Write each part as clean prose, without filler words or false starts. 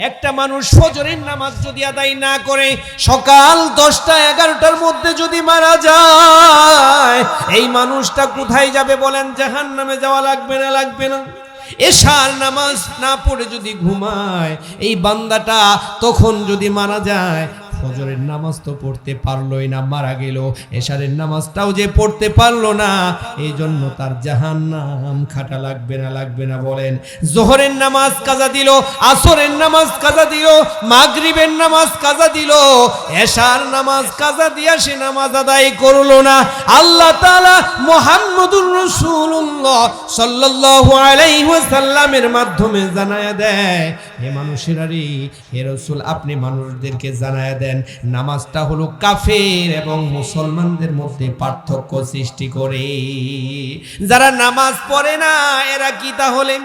একটা মানুষ ফজরের নামাজ যদি আদায় না করে সকাল 10টা 11টার মধ্যে যদি মারা যায়, এই মানুষটা কোথায় যাবে বলেন? জাহান্নামে যাওয়া লাগবে না? লাগবে না? এশার নামাজ না পড়ে যদি ঘুমায় এই বান্দাটা, তখন যদি মারা যায়, ফজরের নামাজ তো পড়তে পারলোই না, মারা গেল, এশারের নামাজটাও যে পড়তে পারলো না, এই জন্য তার জাহান্নাম খাটা লাগবে না? লাগবে না বলেন? জোহরের নামাজ কাজা দিল, আসরের নামাজ কাজা দিল, মাগরিবের নামাজ কাজা দিল, এশার নামাজ কাজা দিয়া সে নামাজ আদায় করলো না, আল্লাহ তাআলা মুহাম্মদুর রাসূলুল্লাহ সাল্লাল্লাহু আলাইহি ওয়াসাল্লামের মাধ্যমে জানায়া দেয়, হে মানুষেরা রে, হে রাসূল আপনি মানুষদেরকে জানায়া দেন নামাজটা হলো কাফের এবং মুসলমানদের মধ্যে পার্থক্য সৃষ্টি করে। যারা নামাজ পড়ে না এরা কি তাহলে?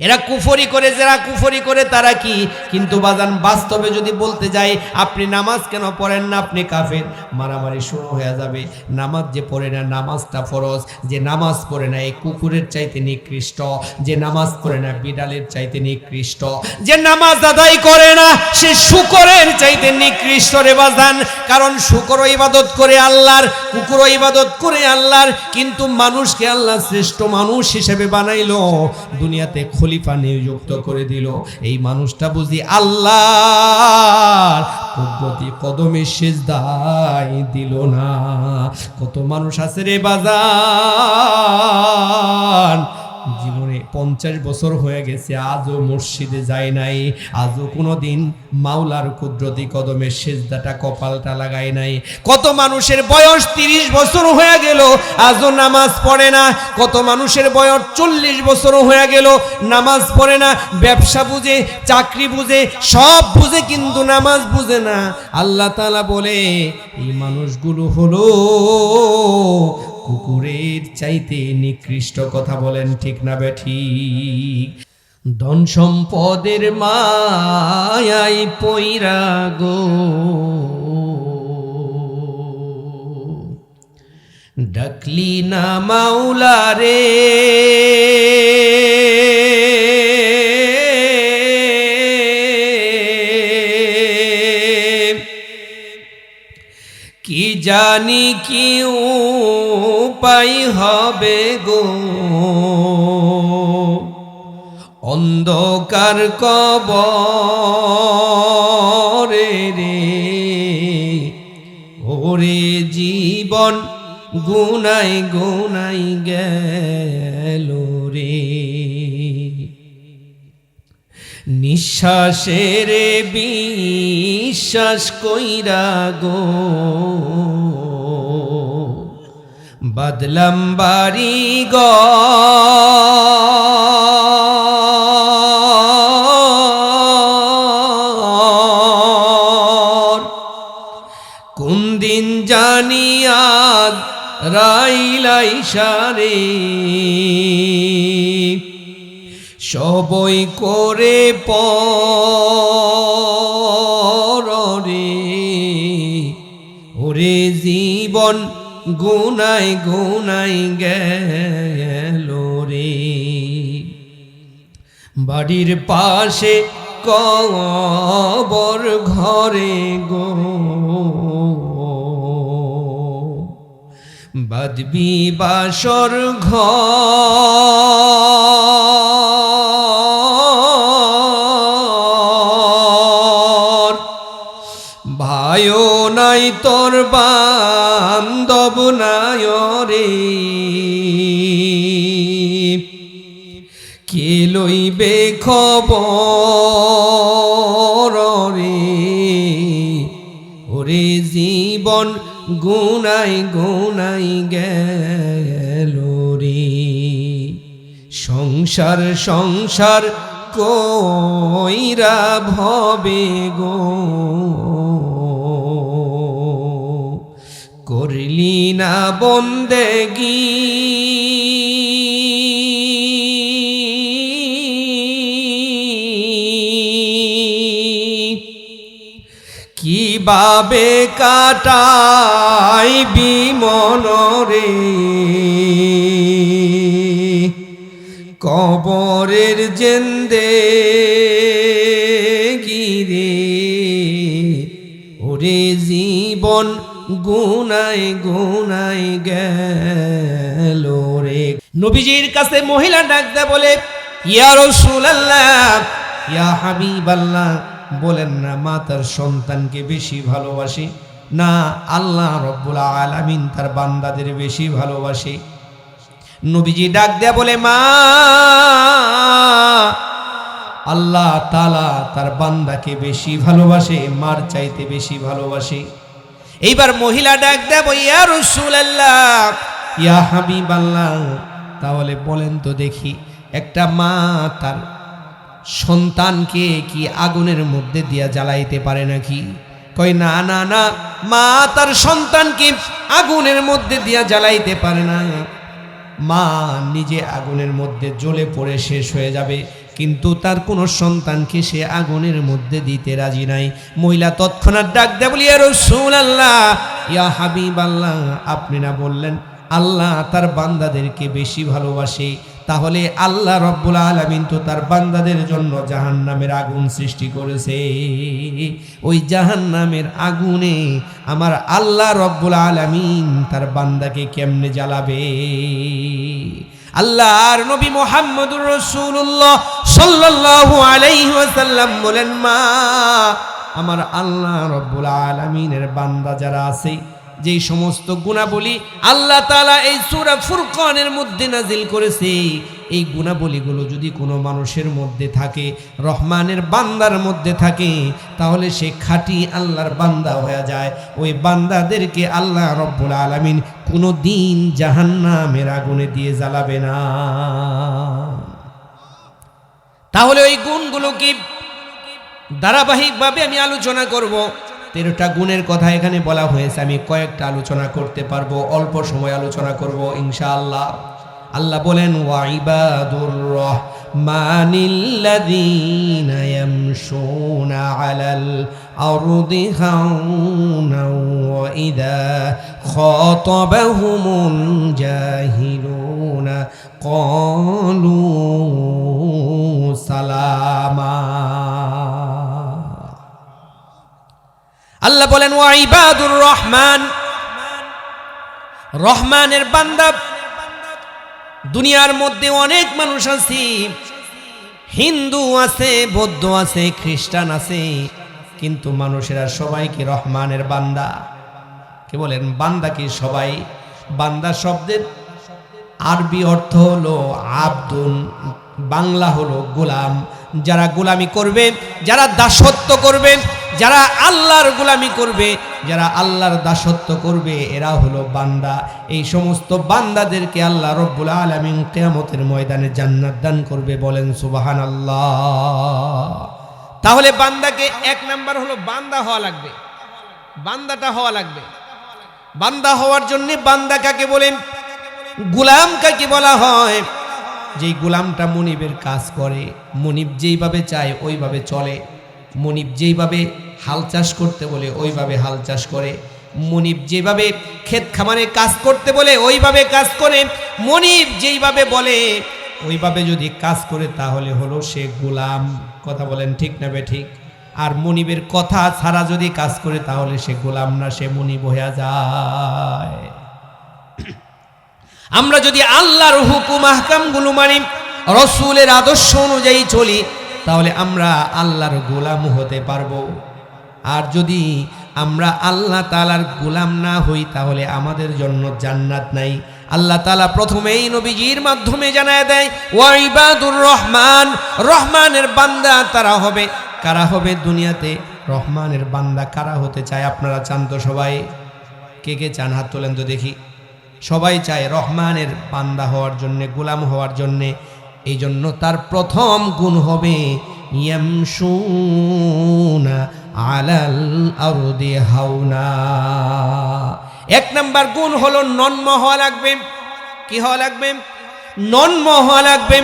এরা কুফরি করে, যারা কুফরি করে তারা কি? কিন্তু বাজান বাস্তবে যদি বলতে যাই আপনি নামাজ কেন পড়েন না, আপনি কাফের, মারামারি শুরু হয়ে যাবে। নামাজ যে পড়ে না, নামাজটা ফরজ, যে নামাজ পড়ে না এই কুকুরের চাইতে নিকৃষ্ট, যে নামাজ পড়ে না বিড়ালের চাইতে নিকৃষ্ট, যে নামাজ আদায় করে না সে শূকরের চাইতে নিকৃষ্ট রে বাজান। কারণ শূকরও ইবাদত করে আল্লাহর, কুকুরও ইবাদত করে আল্লাহর, কিন্তু মানুষকে আল্লাহ শ্রেষ্ঠ মানুষ হিসেবে বানাইলো, দুনিয়াতে খলিফা নিযুক্ত করে দিল, এই মানুষটা বুঝি আল্লাহর কুদরতি কদমে সিজদায় দিল না। কত মানুষ আছে রে বাজান, জীবনে 50 বছর হয়ে গেছে, আজও মসজিদে যায় নাই, আজও কোনোদিন মাওলার কুদরতি কদমের সিজদাটা কপালটা লাগায় নাই। কত মানুষের বয়স 30 বছর হয়ে গেল, আজও নামাজ পড়ে না। কত মানুষের বয়স 40 বছর হয়ে গেল, নামাজ পড়ে না। ব্যবসা বুঝে, চাকরি বুঝে, সব বুঝে, কিন্তু নামাজ বুঝে না। আল্লাহ তাআলা বলে এই মানুষগুলো হলো কুকুরের চাইতে নিকৃষ্ট। কথা বলেন ঠিক না বেঠিক? ধন সম্পদের মায়ায় পইরা গো ডাকলি না মাওলা রে, কি জানি কি উপায় হবে গো, অন্ধকার কবরে রে, ওরে জীবন গুনাই গুনাই গেল রে, নিঃশ্বাসের বিশ্বাস কইরা গো বাদলাম বাড়ি ঘর, কোন দিন জানি আজ রাইলাই সারে, সবই করে পরে, ওরে জীবন গুনাই গুনাই গেল রে, বাড়ির পাশে কবর ঘরে গো বাদবি বাসর ঘর, ভাইও নাই তোর বান্ধব নাই রে, কে লইবে খবর রে, ওরে জীবন গুনাই গুনাই গেল রে, সংসার সংসার কইরা ভবে গো করলি না বন্দেগি, কিভাবে কাটাইবি মনরে, কবরের জেন্দে জীবন গুনায় গুনায় গেল রে। নবীজির কাছে মহিলা ডাক দেয় বলে, ইয়া রাসূলুল্লাহ, ইয়া হাবিবাল্লাহ, বলেন না মা তার সন্তানকে বেশি ভালোবাসে না আল্লাহ রাব্বুল আলামিন তার বান্দাদের বেশি ভালোবাসে? নবীজি ডাক দেয়া বলে, মা, আল্লাহ তাআলা তার বান্দাকে বেশি ভালোবাসে, মার চাইতে বেশি ভালোবাসে। এইবার মহিলা ডাক দেব, ইয়া রাসূলুল্লাহ, ইয়া হাবিবাল্লাহ, তাহলে বলেন তো দেখি, একটা মা তার সন্তানকে কি আগুনের মধ্যে দিয়া জ্বালাইতে পারে নাকি? কই না না না, মা তার সন্তানকে আগুনের মধ্যে দিয়া জ্বালাইতে পারে না। মা নিজে আগুনের মধ্যে জ্বলে পড়ে শেষ হয়ে যাবে, কিন্তু তার কোনো সন্তানকে সে আগুনের মধ্যে দিতে রাজি নাই। মহিলা তৎক্ষণাৎ ডাক দেয় বলি, ইয়া রাসূলুল্লাহ, ইয়া হাবিবাল্লাহ, আপনি না বললেন আল্লাহ তার বান্দাদেরকে বেশি ভালোবাসে? তাহলে আল্লাহ রাব্বুল আলামিন তো তার বান্দাদের জন্য জাহান্নামের আগুন সৃষ্টি করেছে। ওই জাহান্নামের আগুনে আমার আল্লাহ রাব্বুল আলামিন তার বান্দাকে কেমনে জ্বালাবে? আল্লাহর নবী মুহাম্মদুর রাসূলুল্লাহ সাল্লাল্লাহু আলাইহি ওয়াসাল্লাম বলেন, মা, আমার আল্লাহ রাব্বুল আলামিনের বান্দা যারা আছে, যেই সমস্ত গুণাবলী আল্লাহ তাআলা এই সূরা ফুরকানের মধ্যে নাজিল করেছে, এই গুণাবলীগুলো যদি কোনো মানুষের মধ্যে থাকে, রহমানের বান্দার মধ্যে থাকে, তাহলে সে খাঁটি আল্লাহর বান্দা হয়ে যায়। ওই বান্দাদেরকে আল্লাহ রাব্বুল আলামিন কোনো দিন জাহান্নামের আগুনে দিয়ে জ্বালাবে না। তাহলে ওই গুণগুলো কি ধারাবাহিকভাবে আমি আলোচনা করব। 13টা গুণের কথা এখানে বলা হয়েছে, আমি কয়েকটা আলোচনা করতে পারবো, অল্প সময় আলোচনা করব ইনশাআল্লাহ। আল্লাহ বলেন, ওয়া ইবাদুর রহমানিল্লাযীনা ইয়ামশুনা আলাল আরদি হাওনা ওয়া ইযা খাতাবাহুমুল জাহিলুনা ক্বালু সালামা। আল্লাহ বলেন, ওয়া ইবাদুর রহমান, রহমানের বান্দা। দুনিয়ার মধ্যে অনেক মানুষ আছে, হিন্দু আছে, বৌদ্ধ আছে, খ্রিস্টান আছে, কিন্তু মানুষেরা সবাই কি রহমানের বান্দা? কি বলেন, বান্দা কি সবাই? বান্দা শব্দের আরবি অর্থ হলো আব্দুন, বাংলা হলো গোলাম। যারা গোলামি করবে, যারা দাসত্ব করবে, যারা আল্লাহর গোলামি করবে, যারা আল্লাহর দাসত্ব করবে, এরা হলো বান্দা। এই সমস্ত বান্দাদেরকে আল্লাহ রাব্বুল আলামিন কিয়ামতের ময়দানে জান্নাত দান করবে। বলেন সুবহানাল্লাহ। তাহলে বান্দাকে এক নাম্বার হলো বান্দা হওয়া লাগবে, বান্দাটা হওয়া লাগবে। বান্দা হওয়ার জন্য বান্দা কাকে বলেন? গোলাম কাকে বলা হয়? যেই গোলামটা মনিবের কাজ করে, মনিব যেইভাবে চায় ওইভাবে চলে, মনিব যেইভাবে হাল চাষ করতে বলে ওইভাবে হাল চাষ করে, মনিব যেভাবে ক্ষেত খামারে কাজ করতে বলে ওইভাবে কাজ করে, মনিব যেইভাবে বলে ওইভাবে যদি কাজ করে তাহলে হলো সে গোলাম। কথা বলেন ঠিক না বেঠিক? আর মনিবের কথা ছাড়া যদি কাজ করে তাহলে সে গোলাম না, সে মনিব হয়ে যায়। আমরা যদি আল্লাহর হুকুম আহকামগুলো মানি, রাসূলের আদর্শ অনুযায়ী চলি, তাহলে আমরা আল্লাহর গোলাম হতে পারবো। আর যদি আমরা আল্লাহ তাআলার গোলাম না হই তাহলে আমাদের জন্য জান্নাত নাই। আল্লাহ তাআলা প্রথমেই নবীজির মাধ্যমে জানায় দেয়, ওয়া ইবাদুর রহমান, রহমানের বান্দা তারা হবে। কারা হবে দুনিয়াতে? রহমানের বান্দা কারা হতে চায়? আপনারা চান তো সবাই? কে কে চান হাত তোলেন তো দেখি। সবাই চায় রহমানের বান্দা হওয়ার জন্যে, গোলাম হওয়ার জন্যে। এই জন্য তার প্রথম গুণ হবে ইয়ামশুনা আলাল আরদি হাওনা। এক নাম্বার গুণ হলো নন্ম হওয়া লাগবে। কি হওয়া লাগবে? নন্ম হওয়া লাগবে।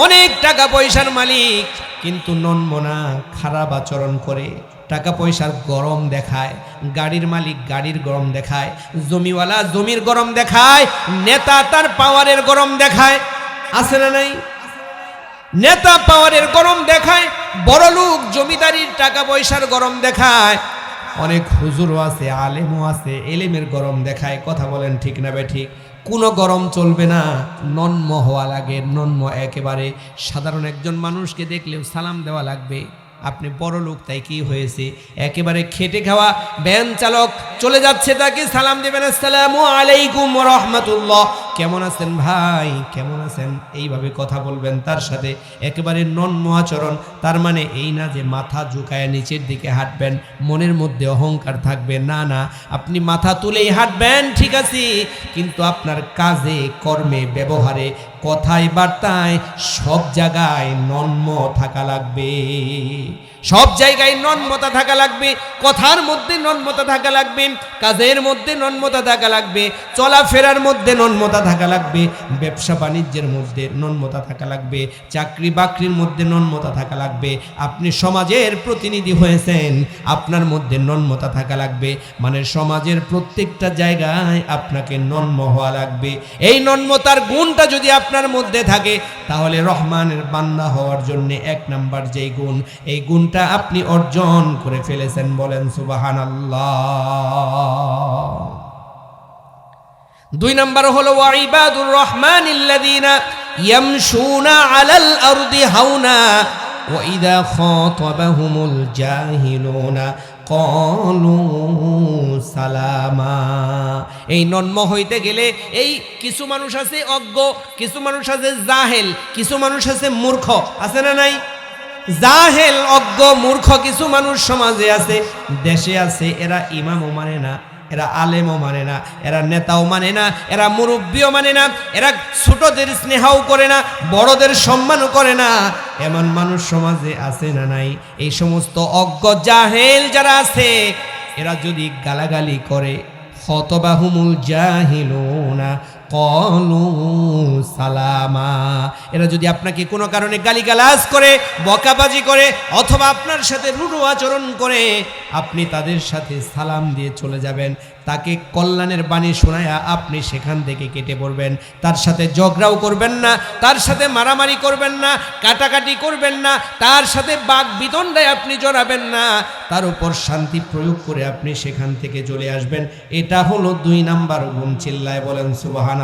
অনেক টাকা পয়সার মালিক কিন্তু নন্ম না, খারাপ আচরণ করে, টাকা পয়সার গরম দেখায়, গাড়ির মালিক গাড়ির গরম দেখায়, জমিওয়ালা জমির গরম দেখায়, নেতা তার পাওয়ারের গরম দেখায়। আছে না নাই? নেতা পাওয়ারের গরম দেখায়, বড় লোক জমিদারির টাকা পয়সার গরম দেখায়। অনেক হুজুরও আছে, আলেমও আছে, এলেমের গরম দেখায়। কথা বলেন ঠিক না বেঠিক? কোনো গরম চলবে না, নন্ম হওয়া লাগে, নন্ম। একেবারে সাধারণ একজন মানুষকে দেখলেও সালাম দেওয়া লাগবে। আপনি বড় লোক, তাই কি হয়েছে? একেবারে খেটে খাওয়া ভ্যান চালক চলে যাচ্ছে, তাকে সালাম দেবেন, আসসালামু আলাইকুম ওয়া রাহমাতুল্লাহ, কেমন আছেন ভাই, কেমন আছেন, এইভাবে কথা বলবেন তার সাথে। একেবারে নন্ম আচরণ। তার মানে এই না যে মাথা ঝুঁকায় নিচের দিকে হাঁটবেন, মনের মধ্যে অহংকার থাকবে, না না, আপনি মাথা তুলেই হাঁটবেন, ঠিক আছে, কিন্তু আপনার কাজে কর্মে ব্যবহারে কথায় বার্তায় সব জায়গায় নন্ম থাকা লাগবে। সব জায়গায় নন্মতা থাকা লাগবে, কথার মধ্যে নন্মতা থাকা লাগবে, কাজের মধ্যে নন্মতা থাকা লাগবে, চলাফেরার মধ্যে নন্মতা থাকা লাগবে, ব্যবসা বাণিজ্যের মধ্যে নন্মতা থাকা লাগবে, চাকরি বাকরির মধ্যে নন্মতা থাকা লাগবে। আপনি সমাজের প্রতিনিধি হয়েছেন, আপনার মধ্যে নন্মতা থাকা লাগবে। মানে সমাজের প্রত্যেকটা জায়গায় আপনাকে নন্ম হওয়া লাগবে। এই নন্মতার গুণটা যদি আপনার মধ্যে থাকে, তাহলে রহমানের বান্দা হওয়ার জন্য এক নাম্বার যেই গুণ, এই গুণটা আপনি অর্জন করে ফেলেছেন। বলেন সুবহানাল্লাহ। দুই নাম্বার হলো ওয়া ইবাদুর রহমানিল্লাযীনা ইয়ামশুনা আলাল আরদি হাওনা ওয়া ইযা খাতাবাহুমুল জাহিলুনা ক্বালু সালামা। এই নন্ম হইতে গেলে এই কিছু মানুষ আছে অজ্ঞ, কিছু মানুষ আছে জাহেল, কিছু মানুষ আছে মূর্খ, আছে না নাই? জাহেল, অজ্ঞ, মূর্খ কিছু মানুষ সমাজে আছে, দেশে আছে। এরা ইমামও মানে না, এরা আলেমও মানে না, এরা নেতাও মানে না, এরা মুরব্বিও মানে না, এরা ছোটদের স্নেহও করে না, বড়দের সম্মানও করে না। এমন মানুষ সমাজে আছে না নাই? এই সমস্ত অজ্ঞ জাহেল যারা আছে, এরা যদি গালাগালি করে, খতবাহুমুল জাহিলুনা ক্বালু সালামা, এরা যদি আপনাকে কোনো কারণে গালিগালাজ করে, বকাবাজি করে, অথবা আপনার সাথে রূঢ় আচরণ করে, আপনি তাদের সাথে সালাম দিয়ে চলে যাবেন। তাকে কল্যাণের বাণী শোনায়া আপনি সেখান থেকে কেটে পড়বেন। তার সাথে ঝগড়াও করবেন না, তার সাথে মারামারি করবেন না, কাটাকাটি করবেন না, তার সাথে বাক বিতণ্ডায় আপনি জড়াবেন না, তার উপর শান্তি প্রয়োগ করে আপনি সেখান থেকে চলে আসবেন। এটা হলো দুই নাম্বার গুণ। চিল্লায় বলেন সুবহানাল্লাহ।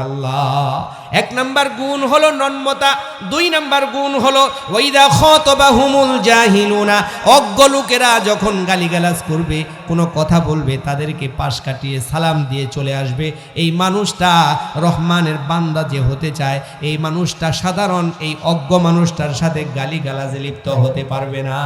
এক নাম্বার গুণ হলো নম্রতা, দুই নাম্বার গুণ হলো ওয়াইদা খাতাবাহুমুল জাহিলুনা, অজ্ঞ লোকেরা যখন গালিগালাজ করবে, কোনো কথা বলবে, তাদেরকে পাশ কাটিয়ে সালাম দিয়ে চলে আসবে। এই মানুষটা রহমানের বান্দা যে হতে চায়, এই মানুষটা সাধারণ এই অজ্ঞ মানুষটার সাথে গালিগালাজে লিপ্ত হতে পারবে না।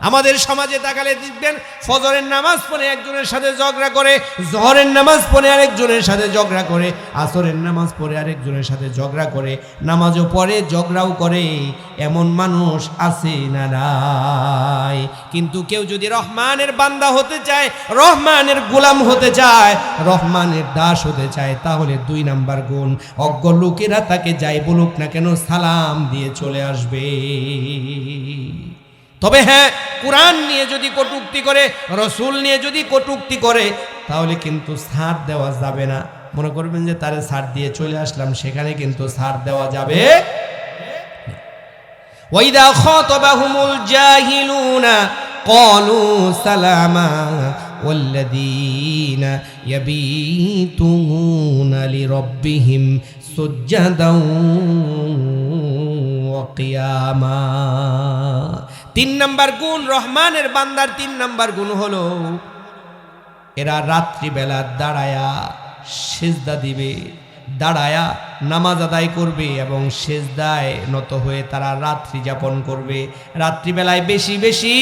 আমাদের সমাজে তাকালে দেখবেন, ফজরের নামাজ পড়ে একজনের সাথে ঝগড়া করে, জোহরের নামাজ পড়ে আরেকজনের সাথে ঝগড়া করে, আসরের নামাজ পড়ে আরেকজনের সাথে ঝগড়া করে, নামাজও পড়ে ঝগড়াও করে। এমন মানুষ আছে না নাই? কিন্তু কেউ যদি রহমানের বান্দা হতে চায়, রহমানের গোলাম হতে চায়, রহমানের দাস হতে চায়, তাহলে দুই নাম্বার গুণ, অজ্ঞ লোকেরা তাকে যাই বলুক না কেন সালাম দিয়ে চলে আসবে। তবে হ্যাঁ, কোরআন নিয়ে যদি কটূক্তি করে, রসুল নিয়ে যদি কটূক্তি করে, তাহলে কিন্তু ছাড় দেওয়া যাবে না। মনে করবেন যে তারে ছাড় দিয়ে চলে আসলাম, সেখানে কিন্তু ছাড় দেওয়া যাবে। ওয়াইদা খাতাবাহুমুল জাহিলুনা ক্বালু সালামা ওয়াল্লাযীনা ইয়াবীতুনা লিরাব্বিহিম সুজদান ওয়া কিয়ামা। তিন নাম্বার গুণ, রহমানের বান্দার তিন নাম্বার গুণ হলো এরা রাত্রিবেলা দাঁড়ায়া সেজদা দিবে, দাঁড়ায়া নামাজ আদায় করবে এবং সেজদায় নত হয়ে তারা রাত্রি যাপন করবে। রাত্রিবেলায় বেশি বেশি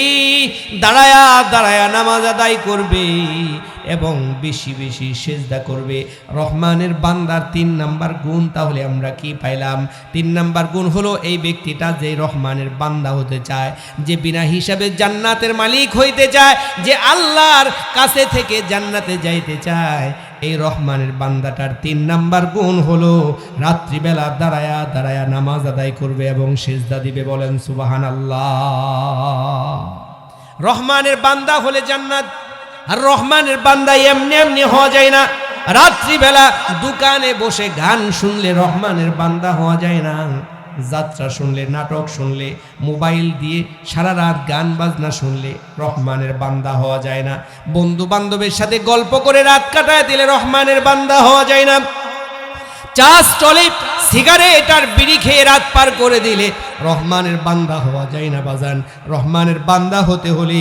দাঁড়ায়া দাঁড়ায়া নামাজ আদায় করবে এবং বেশি বেশি সেজদা করবে। রহমানের বান্দার তিন নাম্বার গুণ। তাহলে আমরা কি পাইলাম? তিন নাম্বার গুণ হলো এই ব্যক্তিটা যে রহমানের বান্দা হতে চায়, যে বিনা হিসাবে জান্নাতের মালিক হইতে চায়, যে আল্লাহর কাছে থেকে জান্নাতে যাইতে চায়, এই রহমানের বান্দাটার তিন নাম্বার গুণ হলো রাত্রিবেলা দাঁড়ায়া দাঁড়ায়া নামাজ আদায় করবে এবং সেজদা দিবে। বলেন সুবহানাল্লাহ। রহমানের বান্দা হলে জান্নাত। আর রহমানের বান্দা এমনি এমনি হওয়া যায় না। রাত্রিবেলা দোকানে বসে গান শুনলে রহমানের বান্দা হওয়া যায় না। যাত্রা শুনলে, নাটক শুনলে, মোবাইল দিয়ে সারা রাত গান বাজনা শুনলে রহমানের বান্দা হওয়া যায় না। বন্ধু বান্ধবের সাথে গল্প করে রাত কাটায় দিলে রহমানের বান্দা হওয়া যায় না। চা স্টলে সিগারেট আর বিড়ি খেয়ে রাত পার করে দিলে রহমানের বান্দা হওয়া যায় না বাজান। রহমানের বান্দা হতে হলে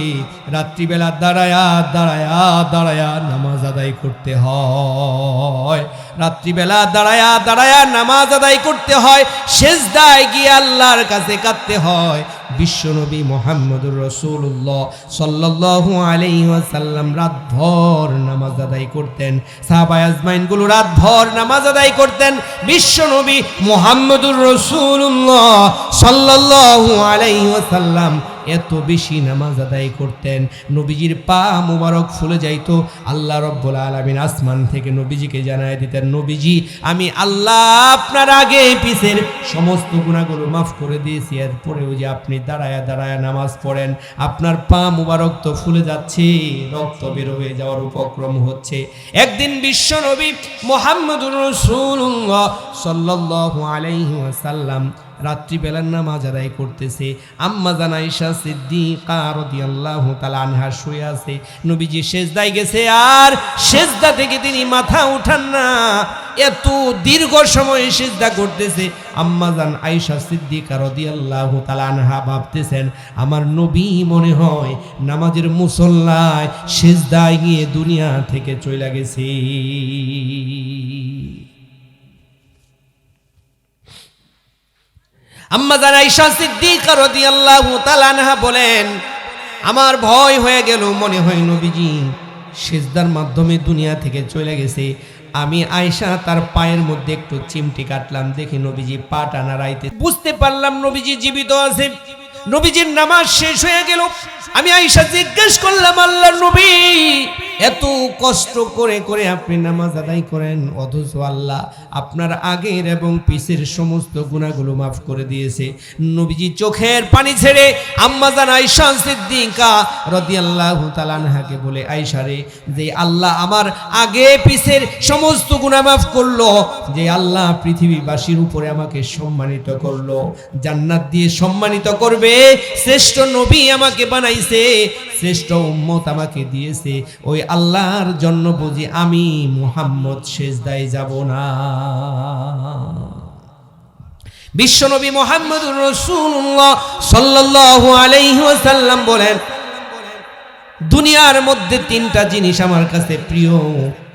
রাত্রিবেলা দাঁড়ায়া দাঁড়ায়া দাঁড়ায়া নামাজ আদায় করতে হয়। রাত্রিবেলা দাঁড়ায়া দাঁড়ায়া নামাজ আদায় করতে হয়। সেজদায় গিয়ে আল্লাহর কাছে কাঁদতে হয়। বিশ্বনবী মুহাম্মদুর রাসূলুল্লাহ সাল্লাল্লাহু আলাইহি ওয়াসাল্লাম রাতভর নামাজ আদায় করতেন। সাহাবায়ে আজমাইনগুলো রাতভর নামাজ আদায় করতেন। বিশ্বনবী মুহাম্মদুর রাসূলুল্লাহ সাল্লাল্লাহু আলাইহি ওয়াসাল্লাম এত বেশি নামাজ আদায় করতেন, নবীজির পা মুবারক ফুলে যাইতো। আল্লাহ রাব্বুল আলামিন আসমান থেকে নবীজিকে জানায় দিতেন, নবীজি আমি আল্লাহ আপনার আগে পিছের সমস্ত গুনাহগুলো মাফ করে দিয়েছি, এরপরেও যে আপনি দাঁড়ায়া দাঁড়ায়া নামাজ পড়েন, আপনার পা মুবারক তো ফুলে যাচ্ছে, রক্ত বের হয়ে যাওয়ার উপক্রম হচ্ছে। একদিন বিশ্ব নবী মুহাম্মদুর রাসূলুল্লাহ সাল্লাল্লাহু আলাইহি ওয়াসাল্লাম রাত্রিবেলার নামাজ আদায় করতেছে। আম্মা জান আয়েশা সিদ্দিকা রাদিয়াল্লাহু তাআলা আনহা শুয়ে আছে। নবীজি সেজদায় গেছে আর সেজদা থেকে তিনি মাথা উঠান না, এত দীর্ঘ সময় সেজদা করতেছে। আম্মা জান আয়েশা সিদ্দিকা রাদিয়াল্লাহু তাআলা আনহা ভাবতেছেন, আমার নবী মনে হয় নামাজের মুসল্লায় সেজদায় গিয়ে দুনিয়া থেকে চলে গেছে। আম্মা জান আয়েশা সিদ্দিকা রাদিয়াল্লাহু তাআলা আনহা বলেন, আমার ভয় হয়ে গেল, মনে হয় নবীজি সিজদার মাধ্যমে দুনিয়া থেকে চলে গেছে। আমি আয়েশা তার পায়ের মধ্যে একটু চিমটি কাটলাম, দেখি নবীজি পাটা নাড়াইতে, বুঝতে পারলাম নবীজি জীবিত আছে। নবীজির নামাজ শেষ হয়ে গেল। আমি আয়েশা জিজ্ঞেস করলাম, আল্লাহর নবী এত কষ্ট করে করে আপনি নামাজ আদায় করেন, অথচ আল্লাহ আপনার আগের এবং পিছের সমস্ত গুনাহগুলো মাফ করে দিয়েছে। নবীজি চোখের পানি ছেড়ে আম্মা জান আয়েশা সিদ্দিকা রাদিয়াল্লাহু তাআলা আনহাকে বলে, আয়েশা রে, যে আল্লাহ আমার আগে পিছের সমস্ত গুনাহ মাফ করলো, যে আল্লাহ পৃথিবীবাসীর উপরে আমাকে সম্মানিত করলো, জান্নাত দিয়ে সম্মানিত করবে, শ্রেষ্ঠ নবী আমাকে বানাইছে, শ্রেষ্ঠ উম্মত আমাকে দিয়েছে, ওই আল্লাহর জন্য বুঝি আমি মুহাম্মদ সেজদায় যাব না? বিশ্বনবী মুহাম্মদুর রাসূলুল্লাহ সাল্লাল্লাহু আলাইহি ওয়াসাল্লাম বলেন, দুনিয়ার মধ্যে তিনটা জিনিস আমার কাছে প্রিয়,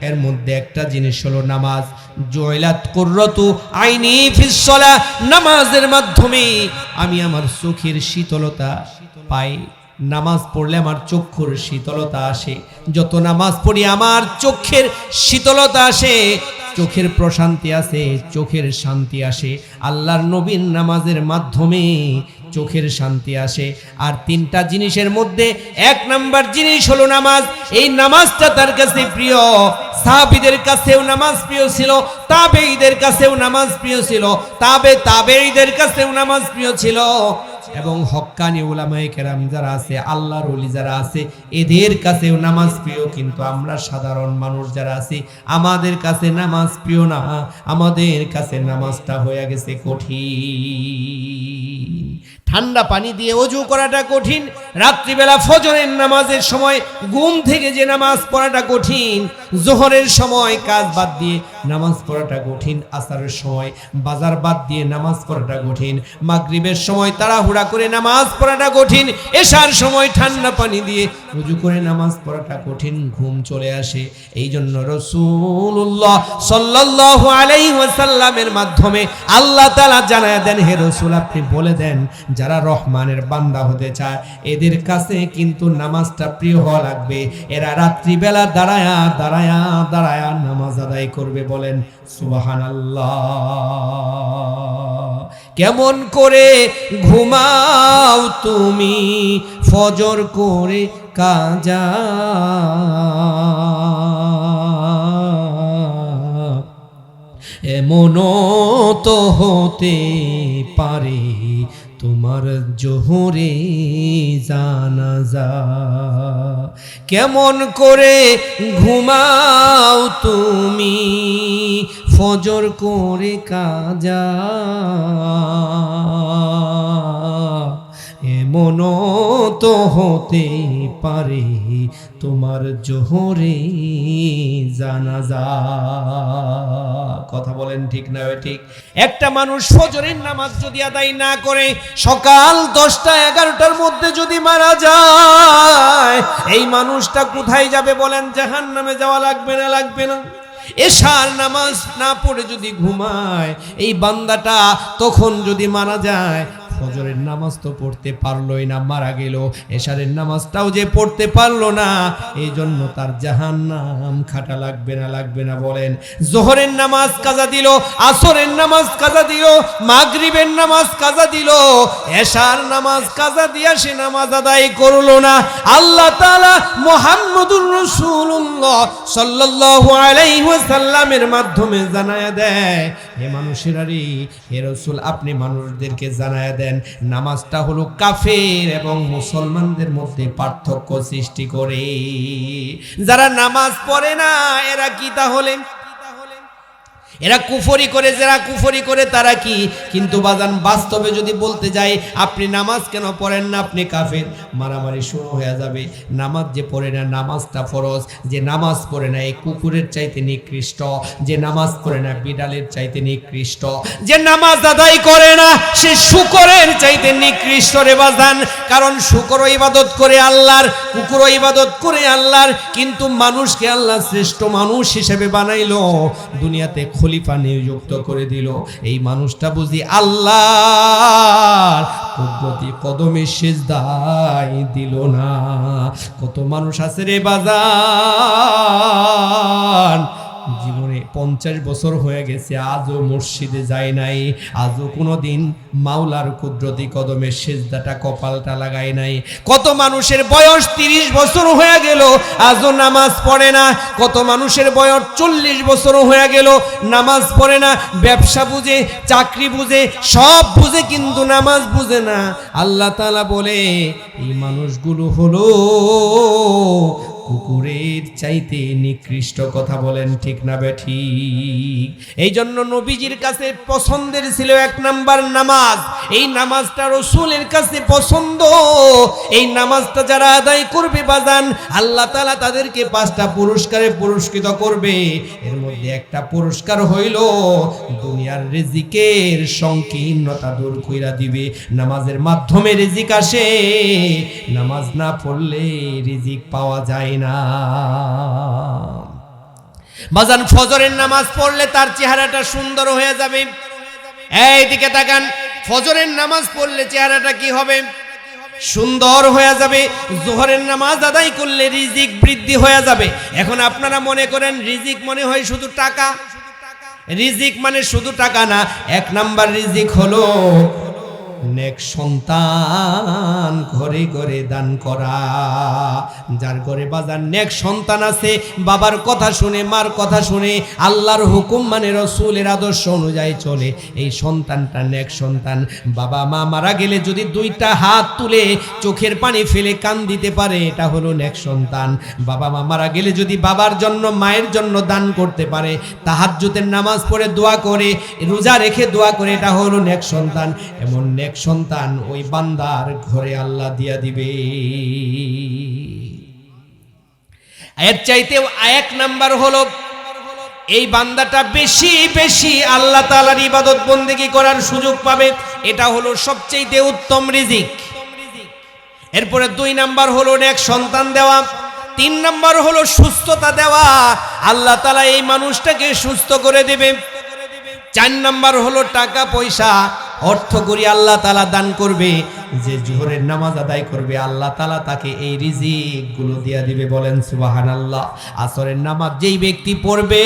এর মধ্যে একটা জিনিস হলো নামাজ। জয়লাত কুররাতু আইনি ফিস সালাহ, নামাজের মাধ্যমে আমি আমার চোখের শীতলতা পাই। নামাজ পড়লে আমার চক্ষুর শীতলতা আসে, যত নামাজ পড়ি আমার চোখের শীতলতা আসে, চোখের প্রশান্তি আসে, চোখের শান্তি আসে। আল্লাহর নবীর নামাজের মাধ্যমে চোখের শান্তি আসে। আর তিনটা জিনিসের মধ্যে এক নাম্বার জিনিস হলো নামাজ। এই নামাজটা তার কাছে প্রিয়। সাহাবীদের কাছেও নামাজ প্রিয় ছিল, তাবেঈদের কাছেও নামাজ প্রিয় ছিল, তাবেঈদের কাছেও নামাজ প্রিয় ছিল। এবং হক্কানি উলামায়ে কেরাম যারা আছে, আল্লাহর ওলি যারা আছে, এদের কাছেও নামাজ প্রিয়। কিন্তু আমরা সাধারণ মানুষ যারা আছি, আমাদের কাছে নামাজ প্রিয় না, আমাদের কাছে নামাজটা হয়ে গেছে কঠিন। ঠান্ডা পানি দিয়ে ওযু করাটা কঠিন, রাত্রিবেলা ফজরের নামাজের সময় ঘুম থেকে যে নামাজ পড়াটা কঠিন, যোহরের সময় কাজ বাদ দিয়ে নামাজ পড়াটা কঠিন, আসরের সময় বাজার বাদ দিয়ে নামাজ পড়াটা কঠিন, মাগরিবের সময় তাড়াহুড়া করে নামাজ পড়াটা কঠিন, এশার সময় ঠান্ডা পানি দিয়ে ওযু করে নামাজ পড়াটা কঠিন, ঘুম চলে আসে। এই জন্য রাসূলুল্লাহ সাল্লাল্লাহু আলাইহি ওয়াসাল্লামের মাধ্যমে আল্লাহ তাআলা জানায় দেন, হে রাসূল আপনি বলে দেন, যারা রহমানের বান্দা হতে চায় এদের কাছে কিন্তু নামাজটা প্রিয় হওয়া লাগবে। এরা রাত্রিবেলা দাঁড়ায়া দাঁড়ায়া দাঁড়ায়া নামাজ আদায় করবে। বলেন সুবহানাল্লাহ। কেমন করে ঘুমাও তুমি ফজর করে কাজা, এমনও তো হতে পারে তোমার জোহরে জানাজা। কেমন করে ঘুমাও তুমি ফজর করে কাজা, এমনও তো হতে পারে তোমার জোহরে জানাজা। কথা বলেন ঠিক না ঠিক? একটা মানুষ ফজরের নামাজ যদি আদায় না করে সকাল 10টা 11টার মধ্যে যদি মারা যায়, এই মানুষটা কোথায় যাবে বলেন? জাহান্নামে যাওয়া লাগবে না লাগবে না? এশার নামাজ না পড়ে যদি ঘুমায় এই বান্দাটা, তখন যদি মারা যায়, ফজরের নামাজ তো পড়তে পারলোই না, মারা গেল, এশারের নামাজটাও যে পড়তে পারলো না, এই জন্য তার জাহান্নাম খাটা লাগবে না লাগবে না বলেন? জোহরের নামাজ কাজা দিল, আসরের নামাজ কাজা দিল, মাগরিবের নামাজ কাজা দিল, এশার নামাজ কাজা দিয়া সে নামাজ আদায় করলো না, আল্লাহ তাআলা মুহাম্মদুর রাসূলুল্লাহ সাল্লাল্লাহু আলাইহি ওয়াসাল্লামের মাধ্যমে জানায়া দেয়, হে মানুষেরা রে, হে রাসূল আপনি মানুষদেরকে জানায়া দেন নামাজটা হলো কাফের এবং মুসলমানদের মধ্যে পার্থক্য সৃষ্টি করে। যারা নামাজ পড়ে না এরা কি তাহলে? এরা কুফরি করে, যারা কুফরি করে তারা কি? কিন্তু বাজান বাস্তবে যদি বলতে যাই আপনি নামাজ কেন পড়েন না, আপনি কাফের, মারামারি শুরু হয়ে যাবে। নামাজ যে পড়ে না নামাজটা ফরজ, যে নামাজ পড়ে না এই কুকুরের চাইতে নিকৃষ্ট, যে নামাজ পড়ে না বিড়ালের চাইতে নিকৃষ্ট, যে নামাজ আদায় করে না সে শূকরের চাইতে নিকৃষ্ট রে বাজান। কারণ শূকরও ইবাদত করে আল্লাহর, কুকুরও ইবাদত করে আল্লাহর, কিন্তু মানুষকে আল্লাহ শ্রেষ্ঠ মানুষ হিসেবে বানাইলো, দুনিয়াতে খলিফা নিযুক্ত করে দিল, এই মানুষটা বুঝি আল্লাহর কুদরতি কদমে সিজদায় দিল না। কত মানুষ আছে রে বাজার, জীবনে 50 বছর হয়ে গেছে আজও মসজিদে যায় নাই, আজও কোনোদিন মাওলার কুদরতি কদমে সিজদাটা কপালটা লাগায় নাই। কত মানুষের বয়স 30 বছর হয়ে গেল আজও নামাজ পড়ে না, কত মানুষের বয়স 40 বছর হয়ে গেল নামাজ পড়ে না। ব্যবসা বুঝে, চাকরি বুঝে, সব বুঝে কিন্তু নামাজ বুঝে না। আল্লাহ তাআলা বলে এই মানুষগুলো হলো কুকুরের চাইতে নিকৃষ্ট। কথা বলেন ঠিক না বেঠিক? এই জন্য নবীজির কাছে পছন্দের ছিল 1 নাম্বার নামাজ, এই নামাজটা রাসূলের কাছে পছন্দ। এই নামাজটা যারা আদায় করবে বাজান, আল্লাহ তাআলা তাদেরকে 5টা পুরস্কারে পুরস্কৃত করবে। এর মধ্যে একটা পুরস্কার হইল দুনিয়ার রিজিকের সংকীর্ণতা দূর কইরা দিবে। নামাজের মাধ্যমে রিজিক আসে, নামাজ না পড়লে রিজিক পাওয়া যায় না। বাজান ফজরের নামাজ পড়লে তার চেহারাটা সুন্দর হয়ে যাবে। এইদিকে তাকান, ফজরের নামাজ পড়লে চেহারাটা কি হবে? সুন্দর হয়ে যাবে। যোহরের নামাজ আদায় করলে রিজিক বৃদ্ধি হয়ে যাবে। এখন আপনারা মনে করেন রিজিক মনে হয় শুধু টাকা, রিজিক মানে শুধু টাকা না। 1 নাম্বার রিজিক হলো নেক সন্তান ঘরে ঘরে দান করা। যার ঘরে বাজার নেক সন্তান আছে, বাবার কথা শুনে, মার কথা শুনে, আল্লাহর হুকুম মানে, রাসূলের আদর্শ অনুযায়ী চলে, এই সন্তানটা নেক সন্তান। বাবা মা মারা গেলে যদি 2টা হাত তুলে চোখের পানি ফেলে কান দিতে পারে, এটা হলো নেক সন্তান। বাবা মা মারা গেলে যদি বাবার জন্য, মায়ের জন্য দান করতে পারে, তাহাজ্জুদের নামাজ পড়ে দোয়া করে, রোজা রেখে দোয়া করে, এটা হলো নেক সন্তান। এমন নেক সন্তান ওই বান্দার ঘরে আল্লাহ দিয়া দিবে। এর চাইতে 1 নাম্বার হলো এই বান্দাটা বেশি বেশি আল্লাহ তাআলার ইবাদত বন্দেগী করার সুযোগ পাবে, এটা হলো সবচেয়ে উত্তম রিজিক। এরপরে 2 নাম্বার হলো নেক সন্তান দেওয়া, 3 নাম্বার হলো সুস্থতা দেওয়া, আল্লাহ তাআলা এই মানুষটাকে সুস্থ করে দেবে। 4 নাম্বার হলো টাকা পয়সা, অর্থ করি আল্লাহ তাআলা দান করবে। যে জোহরের নামাজ আদায় করবে আল্লাহ তাআলা তাকে এই রিজিক গুলো দিয়া দিবে, বলেন সুবহানাল্লাহ। আসরের নামাজ যেই ব্যক্তি পড়বে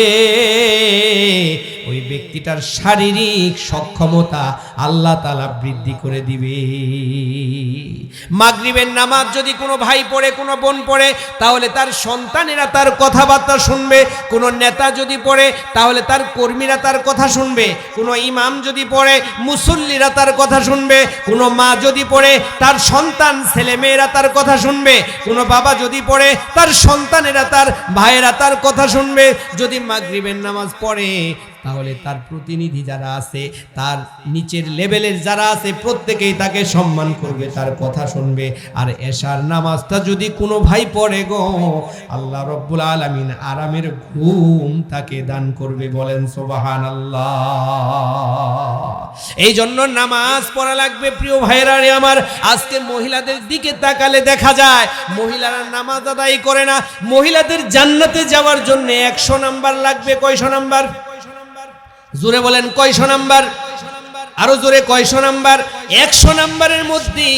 ওই ব্যক্তিটার শারীরিক সক্ষমতা আল্লাহ তাআলা বৃদ্ধি করে দিবে। মাগরিবের নামাজ যদি কোনো ভাই পড়ে, কোনো বোন পড়ে, তাহলে তার সন্তানেরা তার কথাবার্তা শুনবে। কোনো নেতা যদি পড়ে তাহলে তার কর্মীরা তার কথা শুনবে। কোনো ইমাম যদি পড়ে মুসল্লিরা তার কথা শুনবে। কোনো মা যদি পড়ে তার সন্তান ছেলে মেয়েরা তার কথা শুনবে। কোনো বাবা যদি পড়ে তার সন্তানেরা, তার ভাইয়েরা তার কথা শুনবে। যদি মাগরিবের নামাজ পড়ে তাহলে তার প্রতিনিধি যারা আছে, তার নিচের লেভেলের যারা আছে, প্রত্যেকেই তাকে সম্মান করবে, তার কথা শুনবে। আর এশার নামাজটা যদি কোনো ভাই পড়ে গো, আল্লাহ রব্বুল আলামিন আরামের ঘুম তাকে দান করবে। বলেন সুবহানাল্লাহ। এই জন্য নামাজ পড়া লাগবে প্রিয় ভাইরা রে আমার। আজকে মহিলাদের দিকে তাকালে দেখা যায় মহিলারা নামাজ আদায় করে না। মহিলাদের জান্নাতে যাওয়ার জন্য 100 নাম্বার লাগবে। কয়শো নাম্বার? জোরে বলেন কয়শো নাম্বার? আরো জোরে কয়শো নাম্বার? 100 নাম্বারের মধ্যে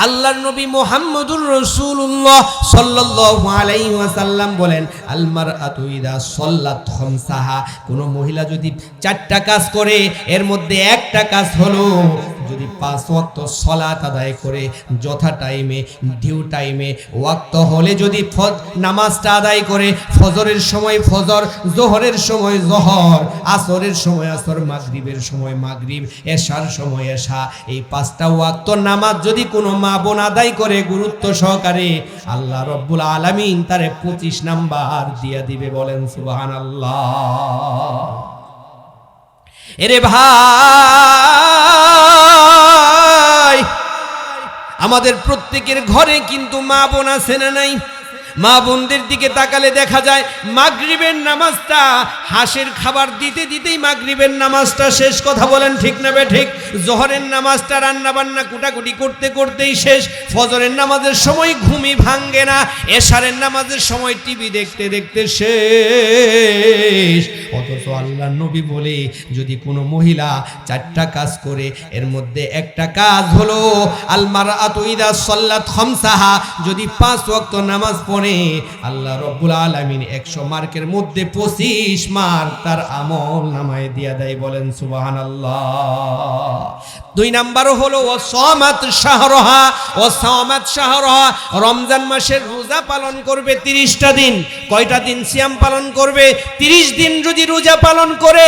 আল্লাহর নবী মুহাম্মদুর রাসূলুল্লাহ সাল্লাল্লাহু আলাইহি ওয়াসাল্লাম বলেন, আল মারআতু ইযা সাল্লাত খামসাহা, কোন মহিলা যদি 4টা কাজ করে, এর মধ্যে একটা কাজ হলো যদি 5 ওয়াক্ত সালাত আদায় করে যথা টাইমে, ডিউ টাইমে, ওয়াক্ত হলে যদি নামাজটা আদায় করে, ফজরের সময় ফজর, যোহরের সময় যোহর, আসরের সময় আসর, মাগরিবের সময় মাগরিব, এশার সময় এশা, এই 5টা ওয়াক্ত নামাজ যদি কোনো মা বোন আদায় করে গুরুত্ব সহকারে, আল্লাহ রব্বুল আলামিন তারে 25 নাম্বার দিয়ে দিবে। বলেন সুবহানাল্লাহ। এরে ভাই, আমাদের প্রত্যেকের ঘরে কিন্তু মা বোন আছে না নাই? মা বোনদের দিকে তাকালে দেখা যায় মাগরিবের নামাজটা হাঁসের খাবার দিতে দিতেই মাগরিবের নামাজটা শেষ। কথা বলেন ঠিক না বে ঠিক? জোহরের নামাজটা রান্না বান্না কুটাকুটি করতে করতেই শেষ। ফজরের নামাজের সময় ঘুমই ভাঙ্গে না। এশারের নামাজের সময় টিভি দেখতে দেখতে শেষ। অথচ আল্লাহর নবী বলে, যদি কোনো মহিলা 4টা কাজ করে, এর মধ্যে একটা কাজ হলো আল মারআতু ইযা সাল্লাত খামসাহা, যদি 5 ওয়াক্ত নামাজ পড়ে, আল্লাহ রব্বুল আলামিন 100 মার্কের মধ্যে 25 মার্ক তার আমল নামায় দিয়া দেয়। বলেন সুবহানাল্লাহ। 2 নাম্বার হলো ওয়াসামাত শাহরহা, ওয়াসামাত শাহরহা, রমজান মাসের রোজা পালন করবে 30টা দিন। কয়টা দিন সিয়াম পালন করবে? 30 দিন যদি রোজা পালন করে,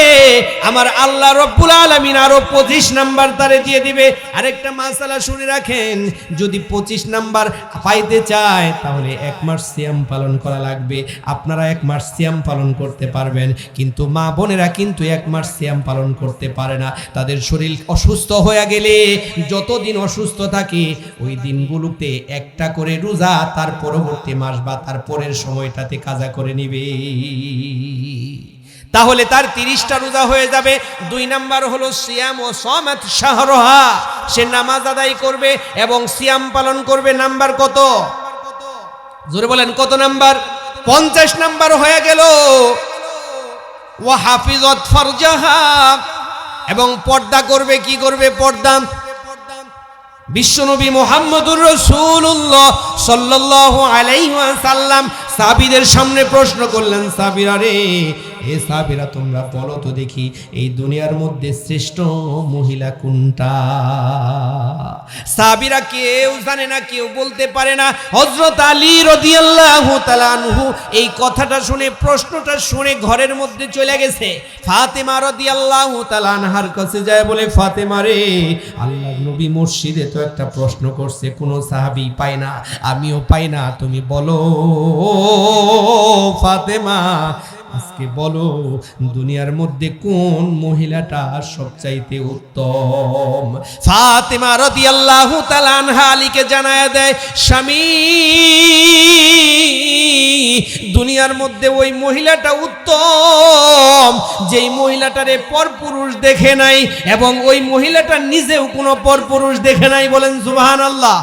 আমার আল্লাহ রব্বুল আলামিন আরো 25 নাম্বার তারে দিয়ে দিবে। আরেকটা মাসালা শুনে রাখেন, যদি 25 নাম্বার পাইতে চায় তাহলে 1 মাস সিয়াম পালন করা লাগবে। আপনারা 1 মাস সিয়াম পালন করতে পারবেন, কিন্তু মা বোনেরা কিন্তু 1 মাস সিয়াম পালন করতে পারে না। তাদের শরীর অসুস্থ হয়ে গেলে, যতদিন অসুস্থ থাকে, ওই দিনগুলোতে একটা করে রোজা তার পরবর্তী মাস বা তার পরের সময়টাতে কাজা করে নিবে। তাহলে তার 30টা রোজা হয়ে যাবে। 2 নাম্বার হলো সিয়াম ও সামাত শাহরহা, সে নামাজ আদায় করবে এবং সিয়াম পালন করবে। নাম্বার কত? জোরে বলেন কত নাম্বার? 50 নাম্বার হয়ে গেল। ওয়া হাফিজাত ফারজাহা, এবং পর্দা করবে। কি করবে? পর্দা। বিশ্বনবী মুহাম্মদুর রাসূলুল্লাহ সাল্লাল্লাহু আলাইহি ওয়াসাল্লাম সাহাবীদের সামনে প্রশ্ন করলেন, সাহাবীরা রে, এ সাহাবীরা তোমরা বলো তো দেখি, এই দুনিয়ার মধ্যে শ্রেষ্ঠ মহিলা কোনটা? সাহাবীরা কেউ জানে না, কেউ বলতে পারে না। হযরত আলী রাদিয়াল্লাহু তাআলা আনহু এই কথাটা শুনে, প্রশ্নটা শুনে ঘরের মধ্যে চলে গেছে। ফাতেমা রাদিয়াল্লাহু তাআলা আনহার কাছে যায় বলে, ফাতেমা রে, আল্লাহর নবী মসজিদে তো একটা প্রশ্ন করছে, কোনো সাহাবী পায় না, আমিও পাই না, তুমি বলো ফাতেমা, আজকে বলো দুনিয়ার মধ্যে কোন মহিলাটা সবচাইতে উত্তম? ফাতেমা রাদিয়াল্লাহু তাআলা আনহা আলীকে জানায় দেয়, স্বামী, দুনিয়ার মধ্যে ওই মহিলাটা উত্তম যেই মহিলাটারে পরপুরুষ দেখে নাই, এবং ওই মহিলাটা নিজেও কোনো পরপুরুষ দেখে নাই। বলেন সুবহানাল্লাহ।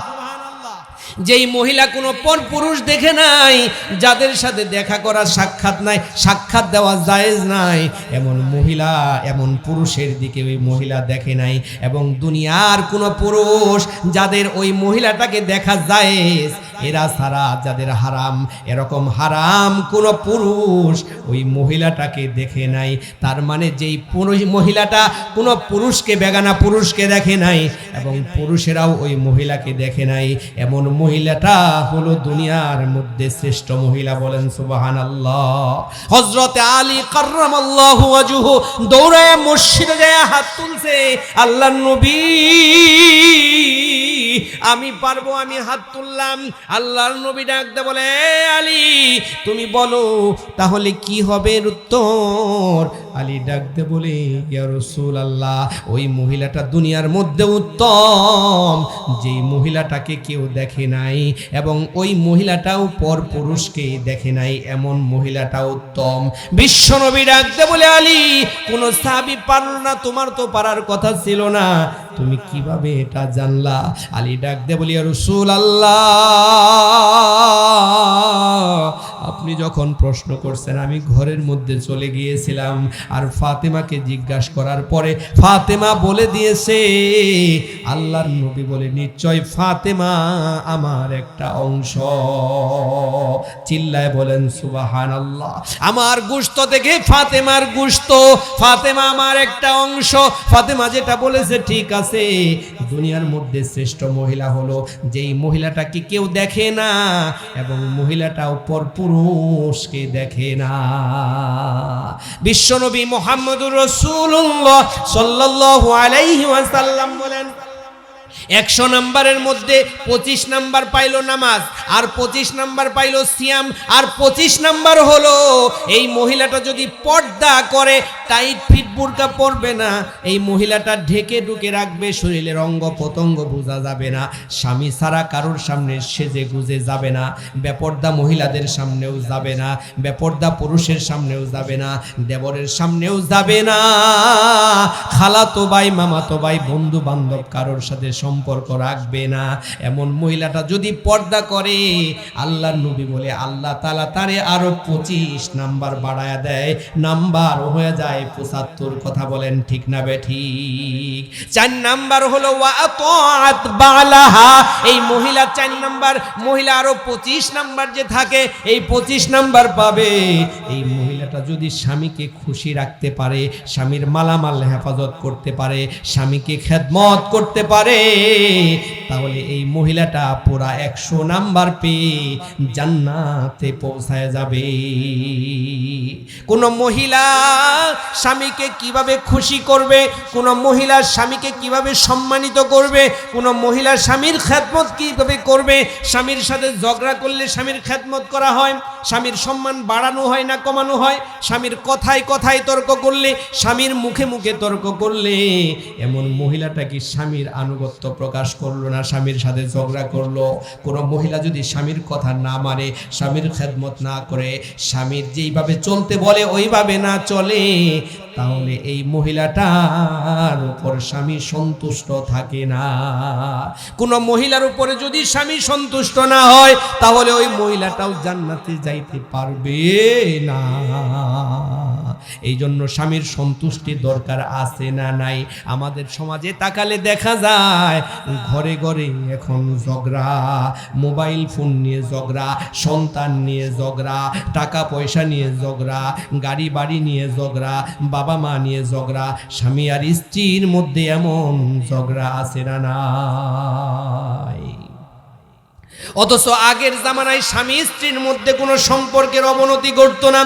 যেই মহিলা কোনো পরপুরুষ দেখে নাই, যাদের সাথে দেখা করা সাক্ষাৎ নাই, সাক্ষাৎ দেওয়া জায়েজ নাই, এমন মহিলা, এমন পুরুষের দিকে ওই মহিলা দেখে নাই। এবং দুনিয়ার কোনো পুরুষ যাদের ওই মহিলাটাকে দেখা জায়েজ, এরা ছাড়া যাদের হারাম, এরকম হারাম কোনো পুরুষ ওই মহিলাটাকে দেখে নাই। তার মানে যেই মহিলাটা কোনো পুরুষকে, বেগানা পুরুষকে দেখে নাই, এবং পুরুষেরাও ওই মহিলাকে দেখে নাই, এমন মহিলাটা হলো দুনিয়ার মধ্যে শ্রেষ্ঠ মহিলা। বলেন সুবহানাল্লাহ। হযরত আলী কাররামাল্লাহু ওয়াজহু দৌড়ায় মসজিদে যায়, হাত তুলছে, আল্লাহর নবী আমি পারবো, আমি হাত তুললাম। আল্লাহর নবী ডাকতে বলে, আলী তুমি বলো তাহলে কি হবে উত্তর? আলী ডাকতে বলে, ইয়া রাসূলুল্লাহ, ওই মহিলাটা দুনিয়ার মধ্যে উত্তম, যেই মহিলাটাকে কেউ দেখে নাই এবং ওই মহিলাটাও পর পুরুষকে দেখে নাই, এমন মহিলাটা উত্তম। বিশ্বনবী ডাকতে বলে, আলী, কোন সাহাবী পারল না, তোমার তো পারার কথা ছিল না, তুমি কিভাবে এটা জানলা? আলী ডাকতে বলি, ইয়া রাসূলুল্লাহ, আপনি যখন প্রশ্ন করছেন আমি ঘরের মধ্যে চলে গিয়েছিলাম, আর ফাতেমাকে জিজ্ঞাসা করার পরে ফাতেমা বলে দিয়েছে, আল্লাহর নবী বলে, নিশ্চয় ফাতেমা আমার একটা অংশ। চিল্লায় বলেন সুবহানাল্লাহ। আমার গোশত থেকে ফাতেমার গোশত, ফাতেমা আমার একটা অংশ। ফাতেমা যেটা বলেছে ঠিক আছে। দুনিয়ার মধ্যে শ্রেষ্ঠ মহিলা হলো যেই মহিলাটাকে কেউ দেখে না এবং মহিলাটাও পর পুরুষকে দেখে না। বিশ্বনবী মুহাম্মদুর রাসূলুল্লাহ সাল্লাল্লাহু আলাইহি ওয়াসাল্লাম বলেন, 100 নম্বরের মধ্যে 25 নাম্বার পাইলো নামাজ, আর 25 নাম্বার পাইলো সিয়াম, আর 25 নাম্বার হলো এই মহিলাটা যদি পর্দা করে, টাইট ফিট বুরকা পরবে না, এই মহিলাটা ঢেকে ঢুকে রাখবে, শরীরের অঙ্গ প্রত্যঙ্গ বোঝা যাবে না, স্বামী ছাড়া কারোর সামনে সেজে গুজে যাবে না, বেপর্দা মহিলাদের সামনেও যাবে না, বেপর্দা পুরুষের সামনেও যাবে না, দেবরের সামনেও যাবে না, খালাতো ভাই, মামাতো ভাই, বন্ধু বান্ধব কারোর সাথে সম্পর্ক রাখবে না। এমন মহিলাটা যদি পর্দা করে, আল্লাহর নবী বলে আল্লাহ তাআলা তারে আরো 25 নাম্বার বাড়ায়া দেয়, নাম্বার হয়ে যায় 75। কথা বলেন ঠিক না বেঠিক? 4 নাম্বার হলো ওয়া আতাআত বালাহা। এই মহিলা 4 নাম্বার মহিলা, আরো 25 নাম্বার যে থাকে, এই 25 নাম্বার পাবে। এই মহিলাটা যদি স্বামীকে খুশি রাখতে পারে, স্বামীর মালামাল হেফাজত করতে পারে, স্বামীকে খেদমত করতে পারে, তাহলে এই মহিলাটা পুরা 100 নাম্বার পেয়ে জান্নাতে পৌঁছায় যাবে। কোন মহিলা স্বামীকে কিভাবে খুশি করবে, কোন মহিলা স্বামীকে কিভাবে সম্মানিত করবে, কোন মহিলা স্বামীর খেদমত কিভাবে করবে, স্বামীর সাথে ঝগড়া করলে স্বামীর খেদমত করা হয়, স্বামীর সম্মান বাড়ানো হয় না কমানো হয়, স্বামীর কথায় কথায় তর্ক করলে, স্বামীর মুখে মুখে তর্ক করলে, এমন মহিলাটা কি স্বামীর আনুগত্য প্রকাশ করলো না, স্বামীর সাথে ঝগড়া করলো? কোন মহিলা যদি স্বামীর কথা না মানে, স্বামীর খেদমত না করে, স্বামীর যেইভাবে চলতে বলে ওইভাবে না চলে, তাহলে এই মহিলাটার উপর স্বামী সন্তুষ্ট থাকে না। কোন মহিলার উপরে যদি স্বামী সন্তুষ্ট না হয়, তাহলে ওই মহিলাটাও জান্নাতে যাইতে পারবে না। এই জন্য স্বামীর সন্তুষ্টি দরকার আছে না নাই? আমাদের সমাজে তাকালে দেখা যায় ঘরে ঘরে এখন ঝগড়া, মোবাইল ফোন নিয়ে ঝগড়া, সন্তান নিয়ে ঝগড়া, টাকা পয়সা নিয়ে ঝগড়া, গাড়ি বাড়ি নিয়ে ঝগড়া, বাবা মা নিয়ে ঝগড়া, স্বামী আর স্ত্রীর মধ্যে এমন ঝগড়া আছে না নাই? অথচ আগের জামানায় স্বামী স্ত্রীর মধ্যে কোনো সম্পর্কের অবনতি ঘটতো না,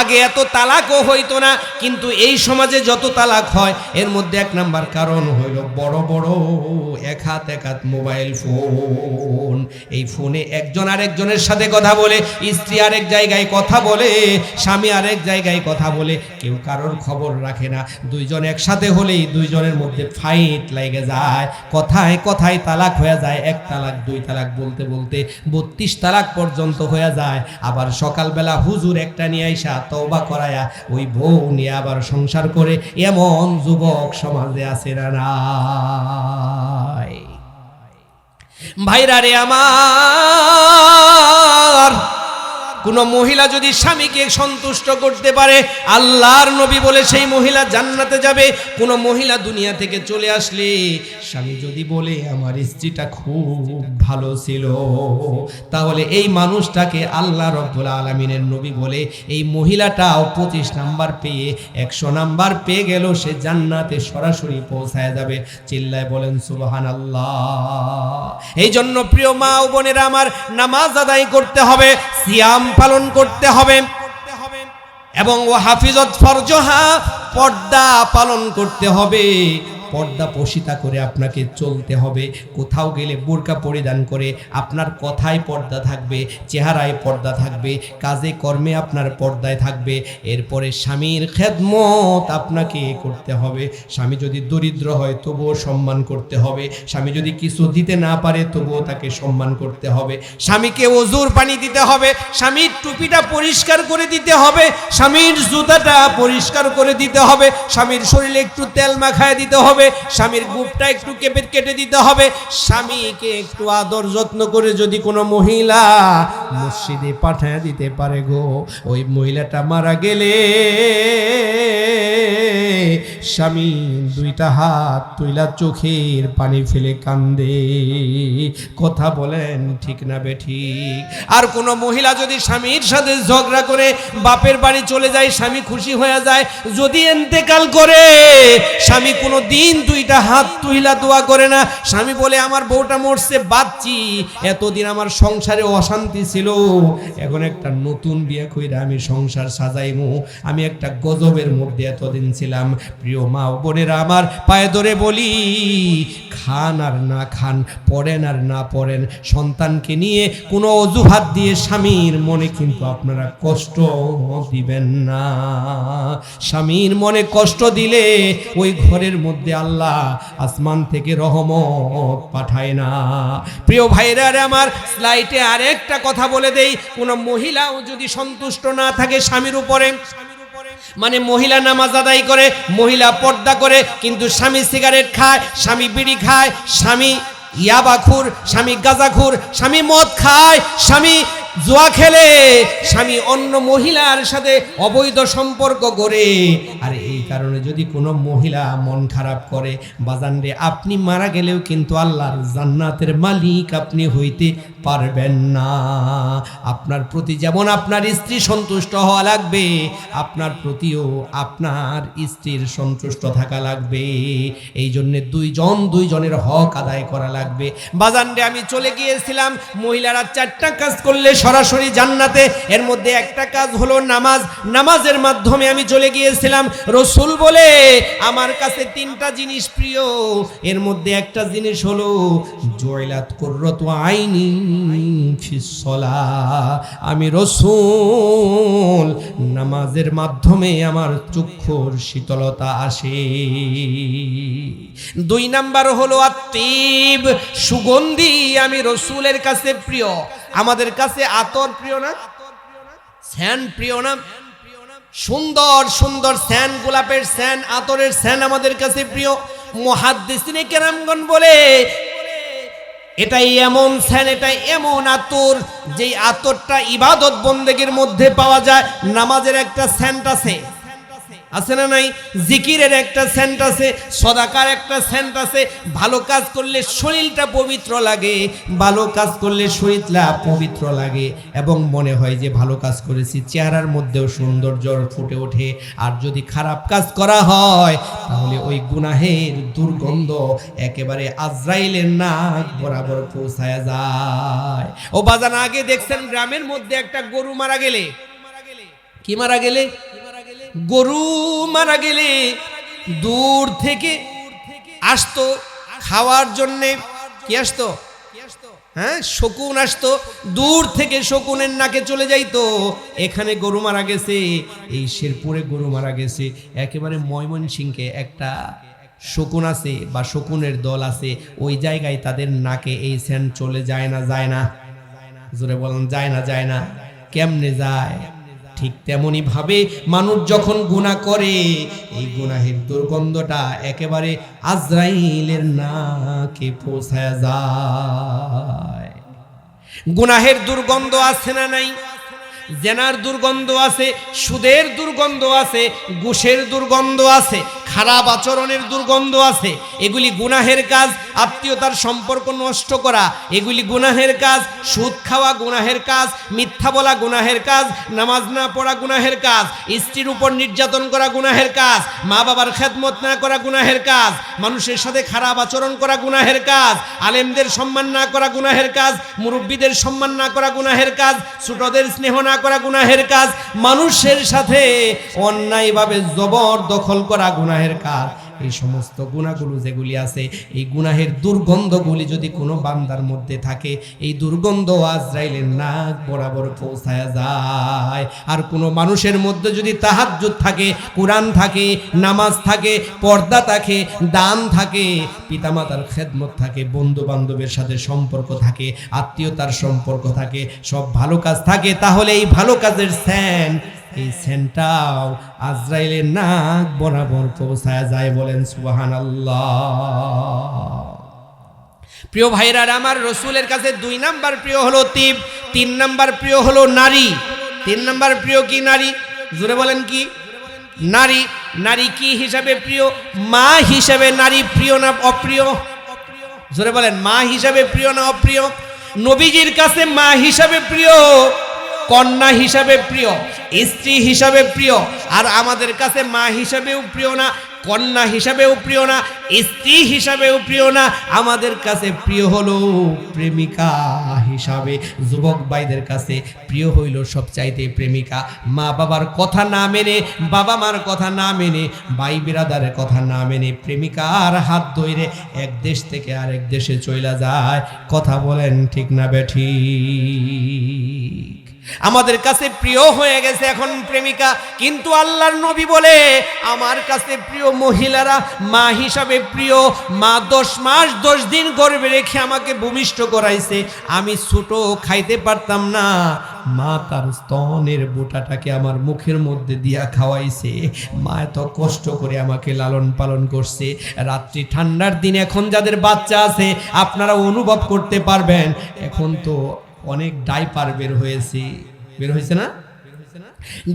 আগে এত তালাকও হইতো না। কিন্তু এই সমাজে যত তালাক হয়, এর মধ্যে 1 নাম্বার কারণ হইল বড় বড় এক হাত মোবাইল ফোন। এই ফোনে একজন আরেকজনের সাথে কথা বলে, স্ত্রী আরেক জায়গায় কথা বলে, স্বামী আরেক জায়গায় কথা বলে, কেউ কারোর খবর রাখে না। দুইজন একসাথে হলেই দুইজনের মধ্যে ফাইট লেগে যায়, কথায় কথায় তালাক হয়ে যায়। 1 তালাক 2 তালাক বলতে বলতে 32 তালাক পর্যন্ত হয়ে যায়। আবার সকালবেলা হুজুর একটা নিয়ে আইসা তওবা করায়া ওই বউ নিয়ে আবার সংসার করে, এমন যুবক সমাজে আছে না নাই? ভাইরা রে আমার, কোন মহিলা যদি স্বামীকে সন্তুষ্ট করতে পারে, আল্লাহর নবী বলে সেই মহিলা জান্নাতে যাবে। কোন মহিলা দুনিয়া থেকে চলে আসলে স্বামী যদি বলে আমার স্ত্রীটা খুব ভালো ছিল, তাহলে এই মানুষটাকে আল্লাহ রাব্বুল আলামিনের নবী বলে এই মহিলাটাও 25 নাম্বার পেয়ে 100 নাম্বার পেয়ে গেল, সে জান্নাতে সরাসরি পৌঁছায় যাবে। চিল্লায় বলেন সুবহানাল্লাহ। এই জন্য প্রিয় মা ও বোনেরা আমার, নামাজ আদায় করতে হবে, সিয়াম পালন করতে হবে, এবং ও হাফিজত ফরজহা, পর্দা পালন করতে হবে। পর্দা পশিতা করে আপনাকে চলতে হবে। কোথাও গেলে বোরকা পরিধান করে, আপনার কথায় পর্দা থাকবে, চেহারায় পর্দা থাকবে, কাজে কর্মে আপনার পর্দায় থাকবে। এরপরে স্বামীর খেদমত আপনাকে করতে হবে। স্বামী যদি দরিদ্র হয় তবুও সম্মান করতে হবে। স্বামী যদি কিছু দিতে না পারে তবুও তাকে সম্মান করতে হবে। স্বামীকে ওজুর পানি দিতে হবে, স্বামীর টুপিটা পরিষ্কার করে দিতে হবে, স্বামীর জুতাটা পরিষ্কার করে দিতে হবে, স্বামীর শরীরে একটু তেল মাখায় দিতে হবে, স্বামীর গুপটা একটু কেটে দিতে হবে। স্বামীকে একটু আদর যত্ন করে যদি কোনো মহিলা মসজিদে পাঠায় দিতে পারে গো, ওই মহিলাটা মারা গেলে স্বামী দুইটা হাত তুইলা চোখের পানি ফেলে কান্দে। কথা বলেন ঠিক না বেঠিক? আর কোন মহিলা যদি স্বামীর সাথে ঝগড়া করে বাপের বাড়ি চলে যায়, স্বামী খুশি হয়ে যায়, যদি ইন্তেকাল করে স্বামী কোনো দিন দুইটা হাত তুইলা দোয়া করে না। স্বামী বলে আমার বউটা মরছে বাঁচছি, এতদিন আমার সংসারে অশান্তি ছিল, এখন একটা নতুন বিয়ে কইরা আমি সংসার সাজাইমু, আমি একটা গজবের মধ্যে এতদিন ছিলাম। প্রিয় মা ও বোনেরা আমার, পায়ে ধরে বলি, খান আর না খান, পড়েন আর না পড়েন, সন্তানকে নিয়ে কোনো অজুহাত দিয়ে স্বামীর মনে কিন্তু আপনারা কষ্ট দিবেন না। স্বামীর মনে কষ্ট দিলে ওই ঘরের মধ্যে আল্লাহ আসমান থেকে রহমত পাঠায় না। প্রিয় ভাইরা আমার, স্লাইডে আরেকটা কথা বলে দেই, কোনো মহিলাও যদি সন্তুষ্ট না থাকে স্বামীর উপরে, মানে মহিলা নামাজ আদায় করে, মহিলা পর্দা করে, কিন্তু স্বামী সিগারেট খায়, স্বামী বিড়ি খায়, স্বামী ইয়াবাখুর, স্বামী গাঁজাখুর, স্বামী মদ খায়, স্বামী জুয়া খেলে, স্বামী অন্য মহিলার সাথে অবৈধ সম্পর্ক করে, আর এই কারণে যদি কোনো মহিলা মন খারাপ করে, বাজান রে, আপনি মারা গেলেও কিন্তু আল্লাহর জান্নাতের মালিক আপনি হইতে পারবেন না। আপনার প্রতি যেমন আপনার স্ত্রী সন্তুষ্ট হওয়া লাগবে, আপনার প্রতিও আপনার স্ত্রীর সন্তুষ্ট থাকা লাগবে। এই জন্য দুইজনের হক আদায় করা লাগবে। বাজান রে, আমি চলে গিয়েছিলাম, মহিলারা 4টা কাজ করলে সরাসরি জান্নাতে, এর মধ্যে একটা কাজ হলো নামাজ। নামাজের মাধ্যমে আমি চলে গিয়েছিলাম। রাসূল বলে আমার কাছে 3টা জিনিস প্রিয়, এর মধ্যে একটা জিনিস হলো জুইলাত কুররাতু আইনি ফিস সালাহ। আমি রাসূল, নামাজের মাধ্যমে আমার চক্ষুর শীতলতা আসে। 2 নাম্বার হলো আত্তিব, সুগন্ধি আমি রাসূলের কাছে প্রিয়। আমাদের কাছে আতর প্রিয় না? সেন্ট প্রিয় না? সুন্দর সুন্দর সেন্ট, গোলাপের সেন্ট, আতরের সেন্ট আমাদের কাছে প্রিয়। মুহাদ্দিসিনে কেরামগণ বলে এটাই এমন সেন্ট, এটাই এমন আতর, যেই আতরটা ইবাদত বন্দেগীর মধ্যে পাওয়া যায়। নামাজের একটা সেন্ট আছে, আছে না নাই? জিকিরের একটা সেন্ট আছে, সদাকার একটা সেন্ট আছে। ভালো কাজ করলে শরীরটা পবিত্র লাগে, ভালো কাজ করলে শরীরটা পবিত্র লাগে এবং মনে হয় যে ভালো কাজ করেছি, চেহারার মধ্যেও সৌন্দর্য ফুটে ওঠে। আর যদি খারাপ কাজ করা হয় তাহলে ওই গুনাহের দুর্গন্ধ একেবারে আজরাইলের নাক বরাবর পৌঁছায় যায়। ও বাজান, আগে দেখছেন গ্রামের মধ্যে একটা গরু মারা গেলে, কি মারা গেলে, গরু মারা গেলে দূর থেকে আসতো খাওয়ার জন্যে। কি আসতো? হ্যাঁ, শকুন আসতো, দূর থেকে শকুনের নাকে চলে যাইতো। এখানে গরু মারা গেছে, এই শেরপুরে গরু মারা গেছে, একেবারে ময়মনসিংহে একটা শকুন আছে বা শকুনের দল আছে, ওই জায়গায় তাদের নাকে এই সেন্ট চলে যায় না? যায় না? জোরে বলেন, যায় না? যায় না? কেমনে যায়? ঠিক তেমনি ভাবে মানুষ যখন গুনাহ করে, এই গুনাহের দুর্গন্ধটা একেবারে আজরাইলের নাকে পৌঁছায় যায়। গুনাহের দুর্গন্ধ আছে না নাই? জেনার দুর্গন্ধ আছে, সুদের দুর্গন্ধ আছে, ঘুষের দুর্গন্ধ আছে, খারাপ আচরণের দুর্গন্ধ আছে। এগুলি গুনাহের কাজ। আত্মীয়তার সম্পর্ক নষ্ট করা এগুলি গুনাহের কাজ। সুদ খাওয়া গুনাহের কাজ, মিথ্যা বলা গুনাহের কাজ, নামাজ না পড়া গুনাহের কাজ, স্ত্রীর উপর নির্যাতন করা গুনাহের কাজ, মা বাবার খেদমত না করা গুনাহের কাজ, মানুষের সাথে খারাপ আচরণ করা গুনাহের কাজ, আলেমদের সম্মান না করা গুনাহের কাজ, মুরব্বীদের সম্মান না করা গুনাহের কাজ, ছোটদের স্নেহ না করা গুনাহের কাজ, মানুষের সাথে অন্যায়ভাবে জবরদখল করা গুনাহের কাজ। এই সমস্ত গুনাহগুলো যেগুলি আছে, এই গুনাহের দুর্গন্ধগুলি যদি কোনো বান্দার মধ্যে থাকে, এই দুর্গন্ধ আজরাইলের নাক বরাবর পৌঁছায়া যায়। আর কোনো মানুষের মধ্যে যদি তাহাজ্জুদ থাকে, কোরআন থাকে, নামাজ থাকে, পর্দা থাকে, দান থাকে, পিতামাতার খেদমত থাকে, বন্ধু বান্ধবের সাথে সম্পর্ক থাকে, আত্মীয়তার সম্পর্ক থাকে, সব ভালো কাজ থাকে, তাহলে এই ভালো কাজের সেন্ট, এই সেন্টটাও আজরাইলের নাক বরাবর পৌঁছায় যায়। বলেন সুবহানাল্লাহ। প্রিয় ভাইরা আমার, রসুলের কাছে 2 নাম্বার প্রিয় হলো তিব, 3 নাম্বার প্রিয় হলো নারী। 3 নাম্বার প্রিয় কি? নারী। জোরে বলেন কি? নারী। নারী কি হিসাবে প্রিয়? মা হিসাবে নারী প্রিয় না অপ্রিয়? জোরে বলেন, মা হিসাবে প্রিয় না অপ্রিয়? নবীজির কাছে মা হিসাবে প্রিয়, কন্যা হিসাবে প্রিয়, স্ত্রী হিসাবে প্রিয়। আর আমাদের কাছে মা হিসাবেও প্রিয় না, কন্যা হিসাবেও প্রিয় না, স্ত্রী হিসাবেও প্রিয় না, আমাদের কাছে প্রিয় হলো প্রেমিকা হিসাবে। যুবক ভাইদের কাছে প্রিয় হইল সবচাইতে প্রেমিকা। মা বাবার কথা না মেনে, বাবা মার কথা না মেনে, ভাই বিরাদারের কথা না মেনে প্রেমিকার হাত ধরে এক দেশ থেকে আরেক দেশে চইলা যায়। কথা বলেন ঠিক না বেঠিক? আমাদের কাছে প্রিয় হয়ে গেছে এখন প্রেমিকা, কিন্তু আল্লাহর নবী বলে আমার কাছে প্রিয় মহিলারা মা হিসাবে প্রিয়। মা 10 মাস 10 দিন গর্ভে রেখে আমাকে ভূমিষ্ঠ করাইছে, আমি ছোট খাইতে পারতাম না, মা তার স্তনের বোটাটাকে আমার মুখের মধ্যে দিয়া খাওয়াইছে। মা এত কষ্ট করে আমাকে লালন পালন করছে। রাত্রি ঠান্ডার দিন, এখন যাদের বাচ্চা আছে আপনারা অনুভব করতে পারবেন, এখন তো অনেক ডাইপার বের হয়েছে না?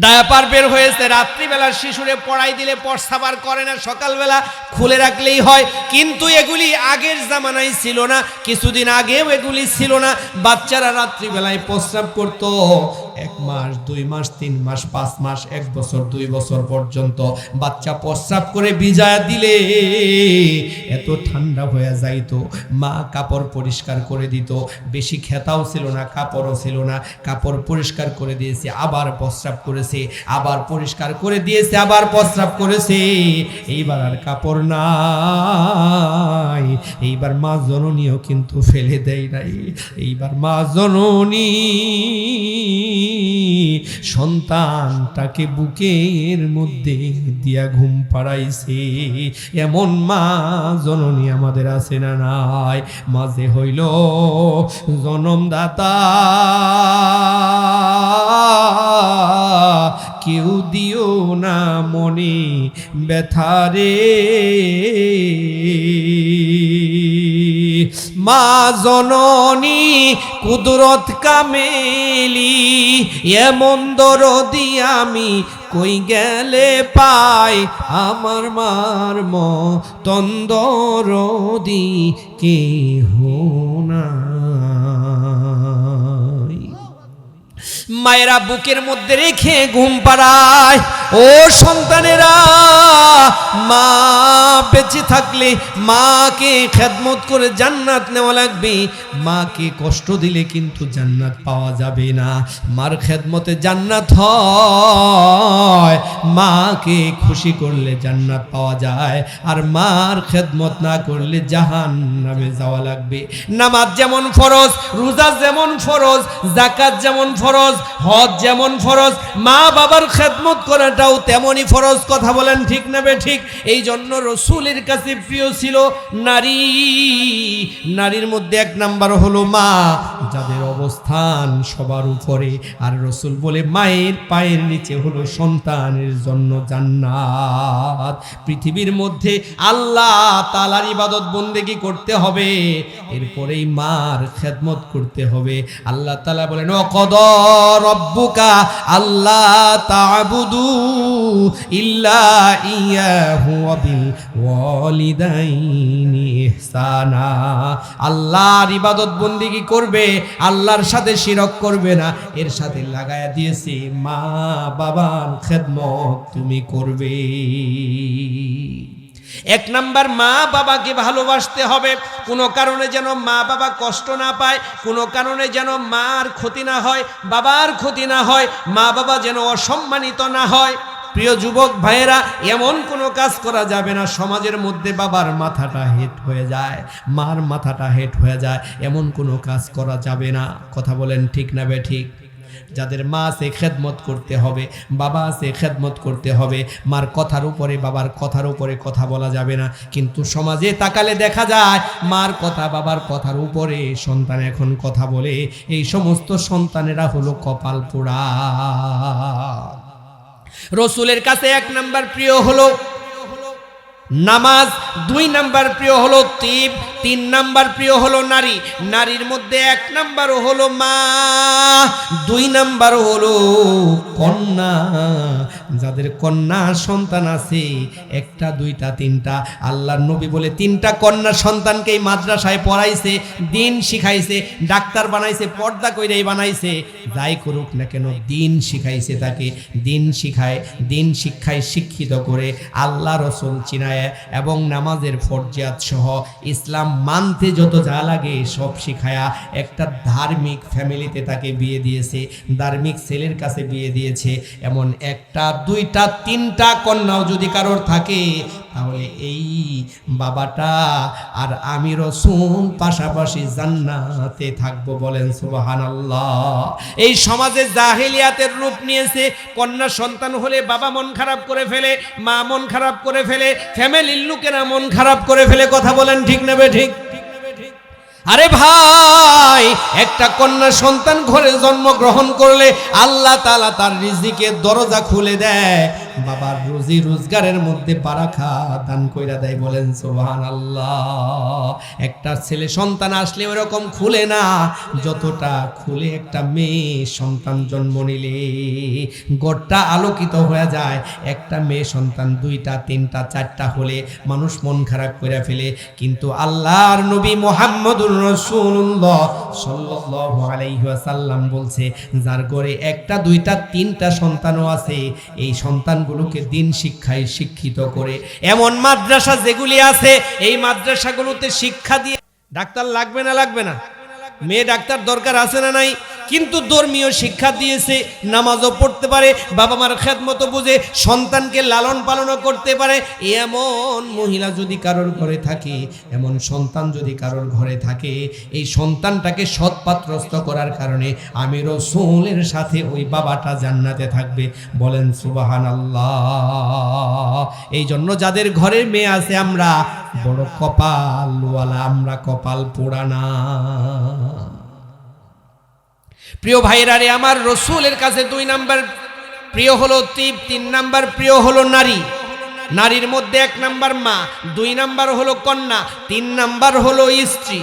ডায়াপার বের হয়েছে। রাত্রিবেলা শিশুরে পড়াই দিলে প্রস্রাব করে না, সকালবেলা খুলে রাখলেই হয়। কিন্তু এগুলি আগের জামানায় ছিল না, কিছুদিন আগেও এগুলি ছিল না। বাচ্চারা রাত্রিবেলায় প্রস্রাব করত 1 মাস 2 মাস 3 মাস 5 মাস 1 বছর 2 বছর পর্যন্ত বাচ্চা প্রস্রাব করে ভিজায়া দিলে এত ঠান্ডা হয়ে যাইতো। মা কাপড় পরিষ্কার করে দিত, বেশি খেতাও ছিল না, কাপড়ও ছিল না, কাপড় পরিষ্কার করে দিয়েছে, আবার প্রস্রাব করেছে, আবার পরিষ্কার করে দিয়েছে, আবার প্রস্রাব করেছে। এইবার আর কাপড় নাই। এইবার মা জননীও কিন্তু ফেলে দেয় নাই। এইবার মা জননী সন্তানটাকে বুকের মধ্যে দিয়া ঘুম পাড়াইছে। এমন মা জননী আমাদের আছে না নাই? মাঝে হইল জনমদাতা, কেউ দিও না মনে ব্যথারে, মা জননী কুদরত কামেলি, এমন দরদি আমি কই গেলে পাই, আমার মার মতন দরদি কেহ নাই। মায়েরা বুকের মধ্যে রেখে ঘুম পাড়ায়। ও সন্তানেরা, মা বেঁচে থাকলে মাকে খেদমত করে জান্নাত নেওয়া লাগবে। মাকে কষ্ট দিলে কিন্তু জান্নাত পাওয়া যাবে না। মার খেদমতে জান্নাত হয়, মাকে খুশি করলে জান্নাত পাওয়া যায়। আর মার খেদমত না করলে জাহান্নামে যাওয়া লাগবে। নামাজ যেমন ফরজ, রোজা যেমন ফরজ, যাকাত যেমন ফরজ, হজ যেমন ফরজ, মা বাবার খেদমত করাটাও তেমনই ফরজ। কথা বলেন ঠিক না বেঠিক? এই জন্য রসুলের কাছে প্রিয় ছিল নারী। নারীর মধ্যে 1 নাম্বার হলো মা, যাদের অবস্থান সবার উপরে। আর রসুল বলে মায়ের পায়ের নিচে হলো সন্তানের জন্য জান্নাত। পৃথিবীর মধ্যে আল্লাহ তাআলার ইবাদত বন্দেগী করতে হবে, এরপরেই মার খেদমত করতে হবে। আল্লাহ তাআলা বলেন, ওয়াকাদা রাব্বুকা আল্লা তা'বুদু ইল্লা ইয়াহু ওয়া বিল ওয়ালিদাইনি ইহসানা। আল্লাহর ইবাদত বন্দেগী করবে, আল্লাহর সাথে শিরক করবে না। এর সাথে লাগায়া দিয়েছে মা বাবার খেদমত তুমি করবে। 1 নাম্বার, মা বাবাকে ভালোবাসতে হবে। কোনো কারণে যেন মা বাবা কষ্ট না পায়, কোনো কারণে যেন মার ক্ষতি না হয়, বাবার ক্ষতি না হয়, মা বাবা যেন অসম্মানিত না হয়। প্রিয় যুবক ভাইয়েরা, এমন কোনো কাজ করা যাবে না সমাজের মধ্যে বাবার মাথাটা হেট হয়ে যায়, মার মাথাটা হেট হয়ে যায়, এমন কোনো কাজ করা যাবে না। কথা বলেন ঠিক না বেঠিক? যাদের মা আছে খেদমত করতে হবে, বাবা আছে খেদমত করতে হবে। মার কথার উপরে বাবার কথার উপরে কথা বলা যাবে না। কিন্তু সমাজে তাকালে দেখা যায় মার কথা বাবার কথার উপরে সন্তান এখন কথা বলে। এই সমস্ত সন্তানেরা হলো কপাল পোড়া। রসুলের কাছে 1 নাম্বার প্রিয় হলো নামাজ, 2 নাম্বার প্রিয় হলো তিব, 3 নাম্বার প্রিয় হলো নারী। নারীর মধ্যে 1 নাম্বার হলো মা, 2 নাম্বার হলো কন্যা। যাদের কন্যা সন্তান আছে 1টা 2টা 3টা, আল্লাহর নবী বলে 3টা কন্যা সন্তানকে এই মাদ্রাসায় পড়াইছে, দিন শিখাইছে, ডাক্তার বানাইছে, পর্দা কইরাই বানাইছে। যাই করুক না কেন দিন শিখাইছে তাকে, দিন শিখায়, দিন শিক্ষায় শিক্ষিত করে আল্লাহ রসুল চিনায় এবং নামাজের ফরজিয়াত সহ ইসলাম মানতে যত যা লাগে সব শিখায়া একটা ধার্মিক ফ্যামিলিতে তাকে বিয়ে দিয়েছে, ধার্মিক ছেলের কাছে বিয়ে দিয়েছে। এমন 1টা 2টা 3টা কন্যাও যদি কারোর থাকে তাহলে এই বাবাটা আর আমি রসুল পাশাপাশি জান্নাতে থাকবো। বলেন সুবহানাল্লাহ। এই সমাজে জাহেলিয়াতের রূপ নিয়েছে। কন্যা সন্তান হলে বাবা মন খারাপ করে ফেলে, মা মন খারাপ করে ফেলে, ফ্যামিলির লোকেরা মন খারাপ করে ফেলে। কথা বলেন ঠিক না বেঠিক? আরে ভাই, একটা কন্যা সন্তান ঘরে জন্মগ্রহণ করলে আল্লাহ তাআলা তার রিজিকের দরজা খুলে দেয়, বাবার রুজি রোজগারের মধ্যে বারাকা দান কইরা দেয়। বলেন সুবহানাল্লাহ। একটা ছেলে সন্তান আসলে ওরকম খুলে না যতটা খুলে একটা মেয়ে সন্তান জন্ম নিলে। ঘরটা আলোকিত হয়ে যায়। একটা মেয়ে সন্তান 2টা 3টা 4টা হলে মানুষ মন খারাপ করে ফেলে। কিন্তু আল্লাহর নবী মুহাম্মদুর রাসূলুল্লাহ সাল্লাল্লাহু আলাইহি ওয়াসাল্লাম বলছে, যার ঘরে 1টা 2টা 3টা সন্তানও আছে, এই সন্তানগুলোকে দিন শিক্ষায় শিক্ষিত করে এমন মাদ্রাসা যেগুলি আছে, এই মাদ্রাসাগুলোতে শিক্ষা দিয়ে ডাক্তার লাগবে না? লাগবে না? মেয়ে ডাক্তার দরকার আছে না নাই? কিন্তু ধর্মীয় শিক্ষা দিয়েছে, নামাজও পড়তে পারে, বাবা মার খেদমত বুঝে, সন্তানকে লালন পালনও করতে পারে। এমন মহিলা যদি কারোর ঘরে থাকে, এমন সন্তান যদি কারোর ঘরে থাকে, এই সন্তানটাকে সৎপাত্রস্থ করার কারণে আমি রাসূলের সাথে ওই বাবাটা জান্নাতে থাকবে। বলেন সুবহানাল্লাহ। এই জন্য যাদের ঘরের মেয়ে আছে আমরা বড় কপালওয়ালা, আমরা কপাল পোড়া না। প্রিয় ভাইরা রে আমার, রসুলের কাছে 2 নাম্বার প্রিয় হলো তিব, 3 নাম্বার প্রিয় হলো নারী। নারীর মধ্যে 1 নাম্বার মা, 2 নাম্বার হলো কন্যা, 3 নাম্বার হলো স্ত্রী।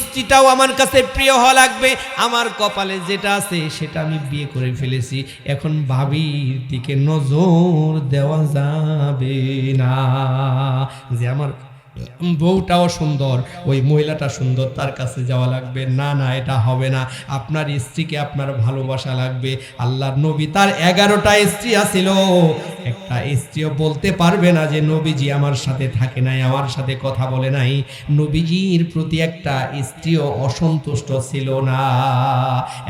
স্ত্রীটাও আমার কাছে প্রিয় হওয়া লাগবে। আমার কপালে যেটা আছে সেটা আমি বিয়ে করে ফেলেছি, এখন ভাবির দিকে নজর দেওয়া যাবে না যে আমার বউটাও সুন্দর, ওই মহিলাটা সুন্দর, তার কাছে যাওয়া লাগবে। না না, এটা হবে না। আপনার স্ত্রীকে আপনার ভালোবাসা লাগবে। আল্লাহর নবী তার 11টা স্ত্রী আছিল, একটা স্ত্রীও বলতে পারবে না যে নবীজি আমার সাথে থাকে নাই, আমার সাথে কথা বলে নাই। নবীজির প্রতি একটা স্ত্রীও অসন্তুষ্ট ছিল না,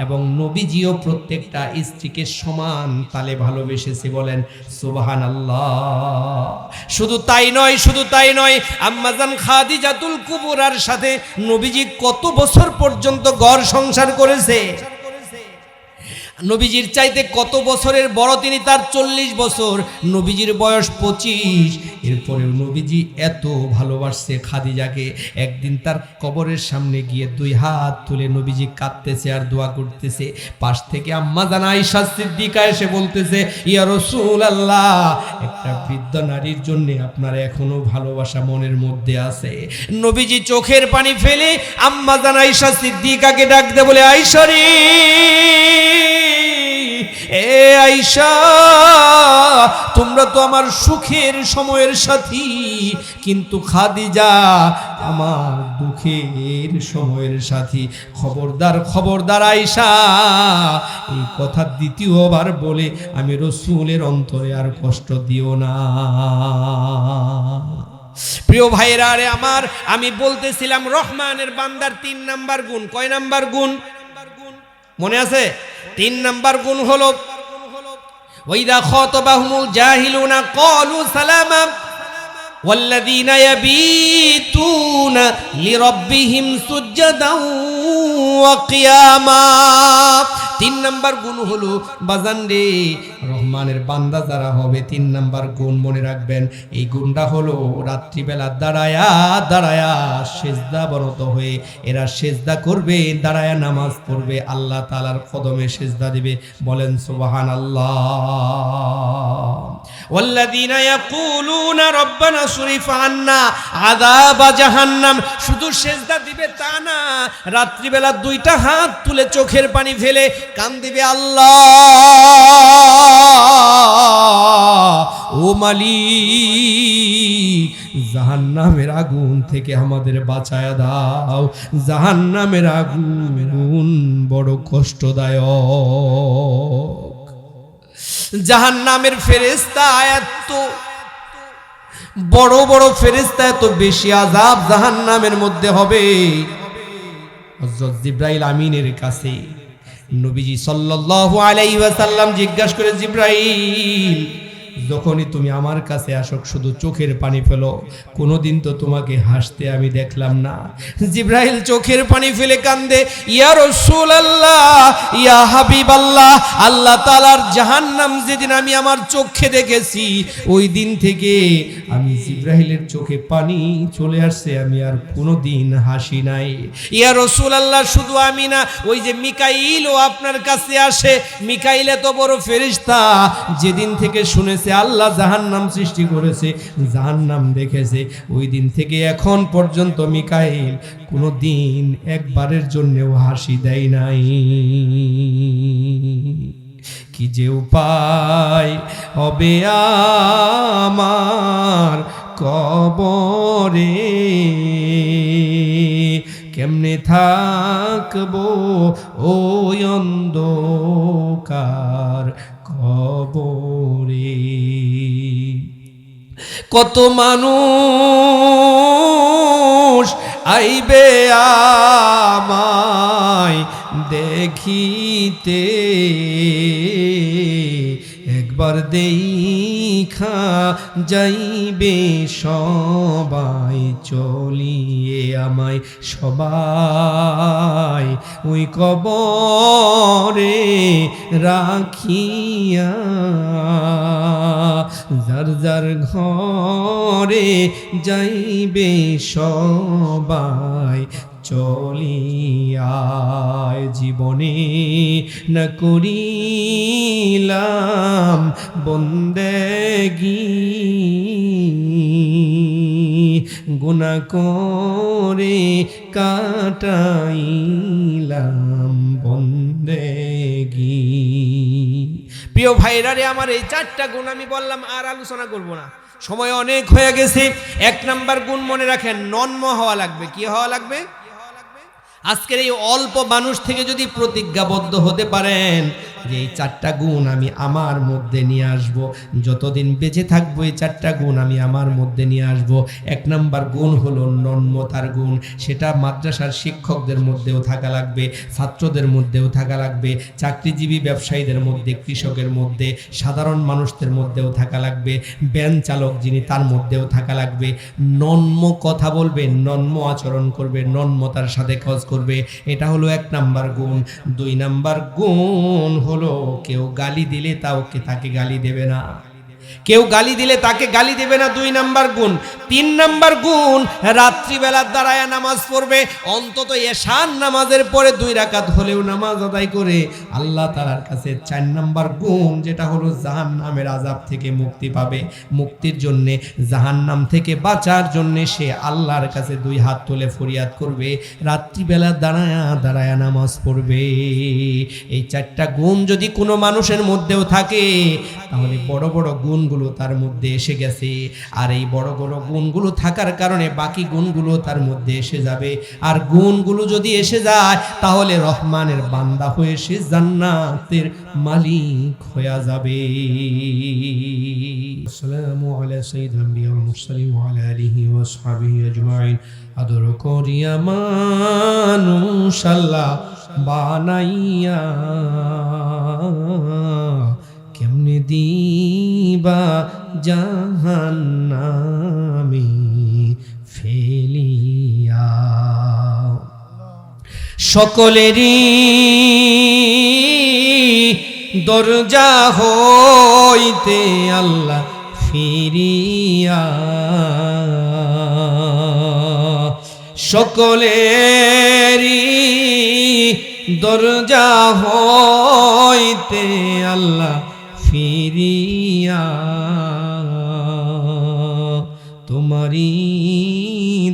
এবং নবীজিও প্রত্যেকটা স্ত্রীকে সমান তালে ভালোবেসেছে। বলেন সুবহানাল্লাহ। শুধু তাই নয়, শুধু তাই নয়, আম্মাজান খাদিজাতুল কুবরার সাথে নবীজি কত বছর পর্যন্ত ঘর সংসার করেছে। নবীজির চাইতে কত বছরের বড় তিনি, তার 40 বছর, নবীজির বয়স 25। এরপরেও নবীজি এত ভালোবাসছে খাদিজাকে। একদিন তার কবরের সামনে গিয়ে 2 হাত তুলে নবীজি কাঁদতেছে আর দোয়া করতেছে। পাশ থেকে আম্মা জান আয়েশা সিদ্দিকা এসে বলতেছে, ইয়া রাসূলুল্লাহ, একটা বৃদ্ধ নারীর জন্য আপনার এখনো ভালোবাসা মনের মধ্যে আছে। নবীজি চোখের পানি ফেলে আম্মা জান আয়েশা সিদ্দিকাকে ডাক দিয়ে বলে, আয়েশা রে, এ আয়েশা, তোমরা তো আমার সুখের সময়ের সাথী, কিন্তু খাদিজা আমার দুঃখের সময়ের সাথী। খবরদার, খবরদার আয়েশা, এই কথা দ্বিতীয়বার বলে আমি রাসূলের অন্তরে আর কষ্ট দিও না। প্রিয় ভাইরা রে আমার, আমি বলতেছিলাম রহমানের বান্দার 3 নাম্বার গুণ। কয় নাম্বার গুণ মনে আছে? 3 নাম্বার গুণ হলো ওয়াইদা খাতাবাহুমুল জাহিলুনা ক্বালু সালামা ওয়াল্লাযীনা ইয়াবীতুনা লিরাব্বিহিম সুজদান ওয়া কিয়ামা। 3 নাম্বার গুণ হলো বাজান রে, রহমানের বান্দা যারা হবে 3 নাম্বার গুণ মনে রাখবেন। এই গুণটা হলো রাত্রিবেলা দাঁড়ায়া দাঁড়ায়া সিজদা বরত হয়ে এরা সিজদা করবে, দাঁড়ায়া নামাজ পড়বে, আল্লাহ তাআলার কদমে সিজদা দিবে। বলেন সুবহানাল্লাহ। ওয়াল্লাযীনা ইয়াকুলুনা রব্বানা সুরিফ আন্না আযাবা জাহান্নাম, শুধু সিজদা দিবে তা না, রাত্রিবেলা 2টা হাত তুলে চোখের পানি ফেলে কান দিবে, আল্লাহ ও মালিক জাহান্নামের আগুন থেকে আমাদের বাঁচায়া দাও, জাহান্নামের আগুন বড় কষ্টদায়ক। জাহান্নামের ফেরেশতা এত বড় বড় ফেরেশতা, এত বেশি আযাব জাহান্নামের মধ্যে হবে। হযরত জিবরাইল আমিনের কাছে নবীজি সাল্লাল্লাহু আলাইহি ওয়াসাল্লাম জিজ্ঞাসা করে, জিবরাইল যখনই তুমি আমার কাছে আসো শুধু চোখের পানি ফেলো, কোনোদিন তো তোমাকে হাসতে আমি দেখলাম না। জিবরাইল চোখের পানি ফেলে কান্দে, ইয়া রাসূলুল্লাহ ইয়া হাবিবাল্লাহ, আল্লাহ তাআলার জাহান্নাম যেদিন আমি আমার চোখে দেখেছি ওই দিন থেকে আমি জিবরাইলের চোখে পানি চলে আসছে, আমি আর কোনোদিন হাসি নাই। ইয়া রাসূলুল্লাহ শুধু আমি না, ওই যে মিকাইলও আপনার কাছে আসে, মিকাইল এত বড় ফেরেশতা, যেদিন থেকে শুনেছে আল্লাহ জাহান্নাম সৃষ্টি করেছে, জাহান্নাম দেখেছে, ওই দিন থেকে এখন পর্যন্ত মিকাইল কোনো দিন একবারের জন্যও হাসি দেয় নাই। কি যে উপায় হবে আমার কবরে, কেমনে থাকবো ওই অন্ধকার কবরে। কত মানুষ আইবে আমায় দেখিতে, একবার দেখা যাইবে সবাই চলিয়ে আমায়, সবাই ওই কবরে রাখিয়া, যার যার ঘরে যাইবে সবাই চলিয়ায়। জীবনে না করিলাম বন্দেগি, গুনাহ করে কাটাইলাম বন্দেগি। প্রিয় ভাইরা রে আমার, এই 4টা গুণ আমি বললাম, আর আলোচনা করব না, সময় অনেক হয়ে গেছে। 1 নাম্বার গুণ মনে রাখেন, নন্ম হওয়া লাগবে। কি হওয়া লাগবে? আজকের এই অল্প মানুষ থেকে যদি প্রতিজ্ঞাবদ্ধ হতে পারেন যে এই 4টা গুণ আমি আমার মধ্যে নিয়ে আসব, যতদিন বেঁচে থাকবো এই 4টা গুণ আমি আমার মধ্যে নিয়ে আসব। 1 নাম্বার গুণ হলো নম্রতার গুণ, সেটা মাদ্রাসার শিক্ষকদের মধ্যেও থাকা লাগবে, ছাত্রদের মধ্যেও থাকা লাগবে, চাকরিজীবী ব্যবসায়ীদের মধ্যে, কৃষকের মধ্যে, সাধারণ মানুষদের মধ্যেও থাকা লাগবে, ভ্যান চালক যিনি তার মধ্যেও থাকা লাগবে। নম্র কথা বলবে, নম্র আচরণ করবে, নম্রতার সাথে কাজ করবে, এটা হলো 1 নাম্বার গুণ। 2 নাম্বার গুণ হলো কেউ গালি দিলে তাকে গালি দেবে না, কেউ গালি দিলে তাকে গালি দেবে না, 2 নাম্বার গুণ। 3 নাম্বার গুণ, রাত্রিবেলা দাঁড়ায় নামাজ পড়বে, অন্তত এশার নামাজের পরে 2 রাকাত হলেও নামাজ আদায় করে আল্লাহ তাআলার কাছে। 4 নাম্বার গুণ যেটা হলো জাহান্নামের আযাব থেকে মুক্তি পাবে, মুক্তির জন্য, জাহান্নাম থেকে বাঁচার জন্য সে আল্লাহর কাছে 2 হাত তুলে ফরিয়াদ করবে, রাত্রিবেলা দাঁড়ায়া দাঁড়ায়া নামাজ পড়বে। এই 4টা গুণ যদি কোনো মানুষের মধ্যেও থাকে তাহলে বড় বড় গুণগুলো তার মধ্যে এসে গেছে, আর এই বড় বড় গুণগুলো থাকার কারণে বাকি গুণগুলো তার মধ্যে এসে যাবে। আর গুণগুলো যদি এসে যায় তাহলে রহমানের বান্দা হয়ে সে জান্নাতের মালিক হয়ে যাবে। আসসালামু আলা সাইয়্যিদিল আম্বিয়া ওয়াল মুরসালিন ওয়া আলা আলিহি ওয়া আসহাবিহি আজমাইন। আদর করিয়া মানুষ আল্লাহ বানাইয়া, কেমনে দি জাহান্নামে ফেলিয়া। সকলেরই দরজা হইতে আল্লাহ ফিরিয়া, সকলেরই দরজা হইতে আল্লাহ ফিরিয়া, তোমারি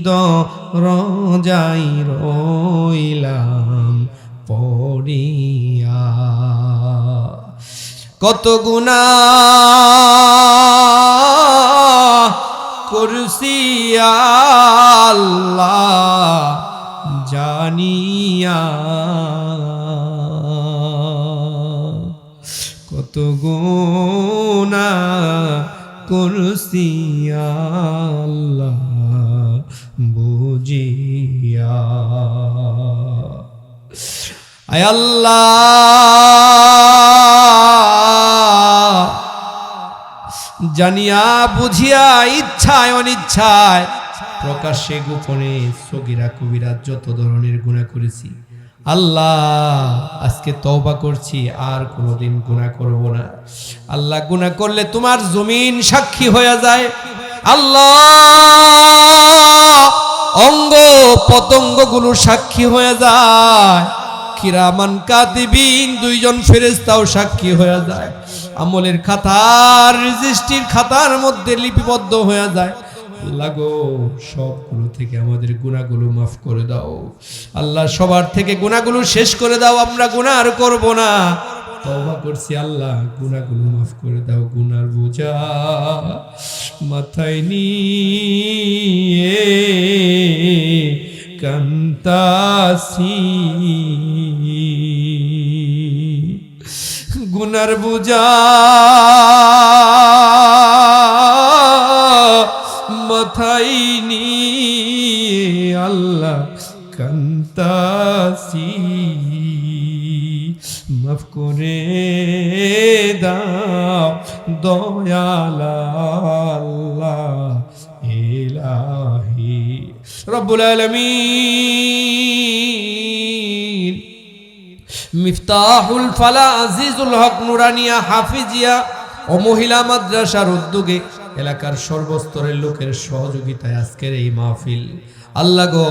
দরজায় রইলাম পড়িয়া। কত গুনাহ করছি আল্লাহ জানিয়া, কত গুনাহ করছি আল্লাহ বুঝিয়া। আয় আল্লাহ, জানিয়া বুঝিয়া ইচ্ছায় অনিচ্ছায় প্রকাশ্যে গোপনে সগীরা কবিরা যত ধরনের গুনাহ করেছি আল্লাহ, আজকে তওবা করছি, আর কোনোদিন গুনাহ করব না। আল্লাহ, গুনাহ করলে তোমার জমিন সাক্ষী হয়ে যায় আল্লাহ, অঙ্গ পতঙ্গগুলো সাক্ষী হয়ে যায়, কিরামান কাতিবিন দুইজন ফেরেশতাও সাক্ষী হয়ে যায়, আমলের খাতার রেজিস্ট্রির খাতার মধ্যে লিপিবদ্ধ হয়ে যায়। আল্লাহ গো, সবগুলো থেকে আমাদের গুনাহগুলো মাফ করে দাও আল্লাহ, সবার থেকে গুনাহগুলো শেষ করে দাও, আমরা গুনাহ আর করব না, তওবা করছি আল্লাহ, গুনাহগুলো মাফ করে দাও। গুনার বোঝা মাথায় নিয়ে কান্তাসি, গুনার বোঝা মাথায় নিয়ে আল্লাহ কান্তাসি, মাফ করে দাও দয়াল আল্লাহ ইলাহি রব্বুল আলামিন। মিফতাহুল ফালা আজিজুল হক নুরানিয়া হাফিজিয়া ও মহিলা মাদ্রাসার উদ্যোগে এলাকার সর্বস্তরের লোকের সহযোগিতায় আজকের এই মাহফিল আল্লাহ গো,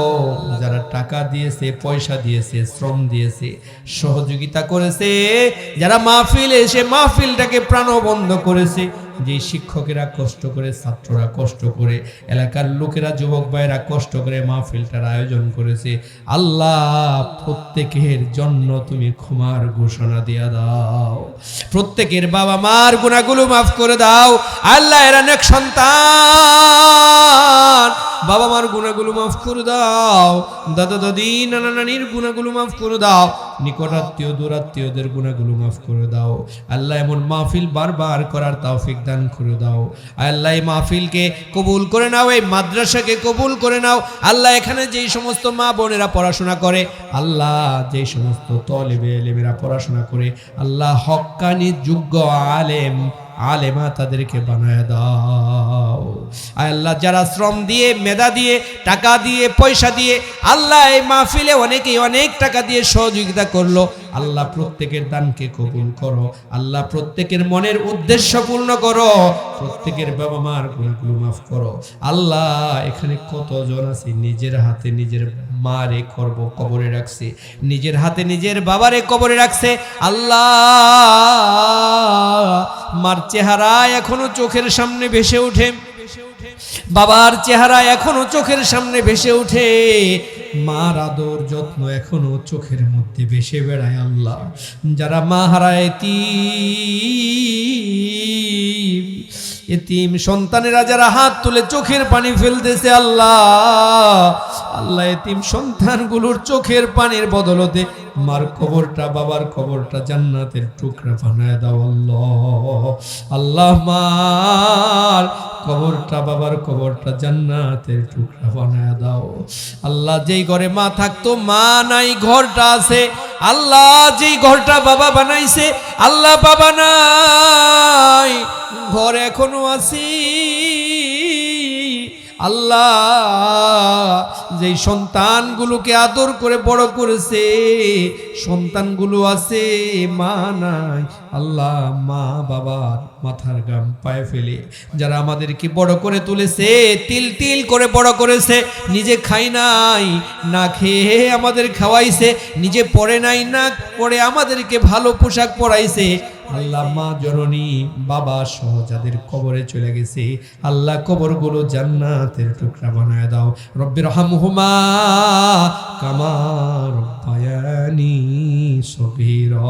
যারা টাকা দিয়েছে, পয়সা দিয়েছে, শ্রম দিয়েছে, সহযোগিতা করেছে, যারা মাহফিলে এসে মাহফিলটাকে প্রাণবন্ধ করেছে, যে শিক্ষকেরা কষ্ট করে, ছাত্ররা কষ্ট করে, এলাকার লোকেরা, যুবক ভাইরা কষ্ট করে মাহফিলটার আয়োজন করেছে, আল্লাহ প্রত্যেকের জন্য তুমি ক্ষমার ঘোষণা দিয়া দাও, প্রত্যেকের বাবা মার গুনাহগুলো মাফ করে দাও আল্লাহ। এরা নেক সন্তান, বাবা মার গুনাহগুলো মাফ করে দাও, দাদা দাদি নানা নানির গুনাহগুলো মাফ করে দাও, নিকট আত্মীয় দূর আত্মীয়দের গুনাহগুলো মাফ করে দাও আল্লাহ। এমন মাহফিল বারবার করার তৌফিক দান করে দাও আল্লাহ। এই মাহফিলকে কবুল করে নাও, এই মাদ্রাসাকে কবুল করে নাও আল্লাহ। এখানে যেই সমস্ত মা বোনেরা পড়াশোনা করে আল্লাহ, যেই সমস্ত তলেবে এলেমেরা পড়াশোনা করে আল্লাহ, হক্কানি যোগ্য আলেম আলেমা তাদেরকে বানায় দাও আল্লাহ। যারা শ্রম দিয়ে, মেধা দিয়ে, টাকা দিয়ে, পয়সা দিয়ে আল্লাহ এই মাহফিলে অনেকেই অনেক টাকা দিয়ে সহযোগিতা করলো আল্লাহ, প্রত্যেকের দানকে কবুল করো আল্লাহ, প্রত্যেকের মনের উদ্দেশ্য পূর্ণ করো, প্রত্যেকের বাবা মার গুনাহগুলো মাফ করো আল্লাহ। এখানে কতজন আছে নিজের হাতে নিজের মারে কবরে রাখছে, নিজের হাতে নিজের বাবারে কবরে রাখছে আল্লাহ। মার চেহারা এখনো চোখের সামনে ভেসে ওঠে, বাবার চেহারা এখনো চোখের সামনে ভেসে ওঠে, মার আদর যত্ন এখনো চোখের মধ্যে ভেসে বেড়ায় আল্লাহ। যারা মা হারায়, এতিম সন্তানেরা যারা হাত তুলে চোখের পানি ফেলতেছে আল্লাহ, আল্লাহ এতিম সন্তানগুলোর চোখের পানির বদলতে মার কবরটা বাবার কবরটা জান্নাতের টুকরা বানায় দাও আল্লাহ। আল্লাহ মার কবরটা বাবার কবরটা জান্নাতের টুকরা বানায় দাও আল্লাহ। যেই ঘরে মা থাকতো মা নাই ঘরটা আছে আল্লাহ, যেই ঘরটা বাবা বানাইছে আল্লাহ বাবা নাই ঘর এখনো আছে আল্লাহ। যেই সন্তানগুলোকে আদর করে বড় করেছে সন্তানগুলো আছে মা নাই আল্লাহ। মা বাবার মাথার ঘাম পায়ে ফেলে যারা আমাদেরকে বড় করে তুলেছে, তিল তিল করে বড় করেছে, নিজে খাই নাই না খেয়ে আমাদের খাওয়াইছে, নিজে পরে নাই না পরে আমাদেরকে ভালো পোশাক পরাইছে আল্লাহ। মা জননী বাবা সহ যাদের কবরে চলে গেছে আল্লাহ কবরগুলো জান্নাতের টুকরা বানায় দাও। রব্বির রহমহুমা কামা রব্বায়ানি সগীরা।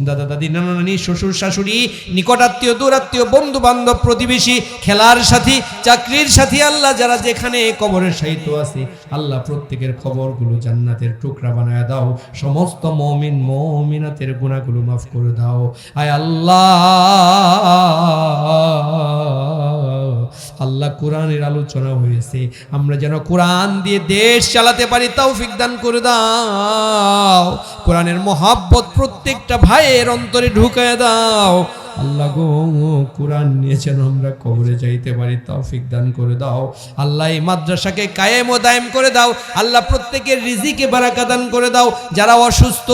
দাদা দাদি নানা নানি শ্বশুর শাশুড়ি নিকট আত্মীয় দূর আত্মীয় বন্ধু বান্ধব প্রতিবেশী খেলার সাথী চাকরির সাথী আল্লাহ যারা যেখানে কবরের সাহিত্য আছে আল্লাহ প্রত্যেকের কবরগুলো জান্নাতের টুকরা বানায় দাও। সমস্ত মুমিন মুমিনাতের গুনাহগুলো মাফ করে দাও আয় আল্লাহ। আল্লাহ কোরআনের আলোচনা হয়েছে আমরা যেন কোরআন দিয়ে দেশ চালাতে পারি তৌফিক দান করে দাও। কোরআনের মহব্বত প্রত্যেকটা ভাইয়ের অন্তরে ঢুকায় দাও আল্লাহ গো। কোরআন নিয়ে যেন আমরা কবরে যাইতে পারি তৌফিক দান করে দাও আল্লাহ। এই মাদ্রাসাকে কায়েম ও দায়েম করে দাও আল্লাহ। প্রত্যেকের রিজিকে বারাকা দান করে দাও। যারা অসুস্থ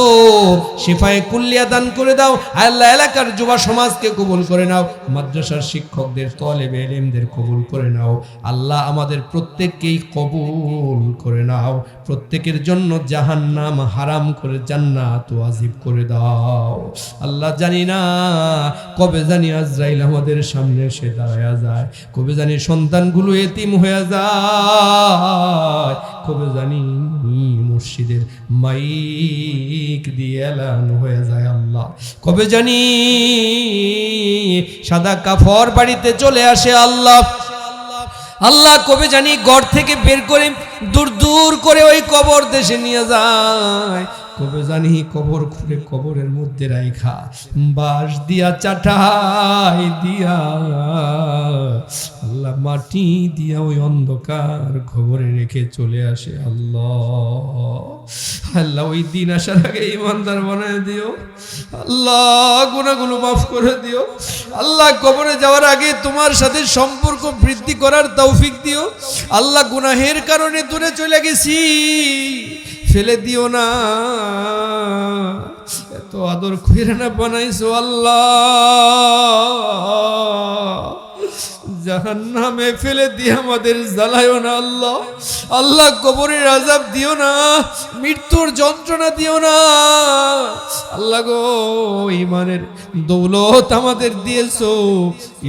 শিফায়ে কুল্লিয়া দান করে দাও আল্লাহ। এলাকার যুব সমাজকে কবুল করে নাও, মাদ্রাসার শিক্ষকদের তলেবে ইলমদের কবুল করে নাও আল্লাহ। আমাদের প্রত্যেককেই কবুল করে নাও। প্রত্যেকের জন্য জাহান্নাম হারাম করে জান্নাত ওয়াজিব করে দাও আল্লাহ। জানি না কবে জানি আজরাইল আমাদের সামনে এসে দাঁড়ায়া যায়, কবে জানি সন্তানগুলো এতিম হয়ে যায়, কবে জানি মসজিদের মাইক দিয়ে এলান হয়ে যায় আল্লাহ, কবে জানি সাদা কাফর বাড়িতে চলে আসে আল্লাহ। আল্লাহ কবে জানি ঘর থেকে বের করে দূর দূর করে ওই কবর দেশে নিয়ে যায়, কবে জানি কবর খুঁড়ে কবরের মধ্যে রাইখা বাঁশ দিয়া চাটাই দিয়া আল্লাহ মাটি দিয়া ওই অন্ধকার খবরে রেখে চলে আসে আল্লাহ। আল্লাহ ওই দিন আসার আগে ইমানদার বানায় দিও আল্লাহ, গুনাহগুলো মাফ করে দিও আল্লাহ। কবরে যাওয়ার আগে তোমার সাথে সম্পর্ক বৃদ্ধি করার তৌফিক দিও আল্লাহ। গুনাহের কারণে দূরে চলে গেছি, ফেলে দিও না, এত আদর কইরা না বানাইছো আল্লাহ। জাহান্নামে ফেলে দিয়ে আমাদের জ্বালায়ও না আল্লাহ। আল্লাহ কবরের আযাব দিও না, মৃত্যুর যন্ত্রণা দিও না আল্লাহ গো। ইমানের দৌলত আমাদের দিয়েছো,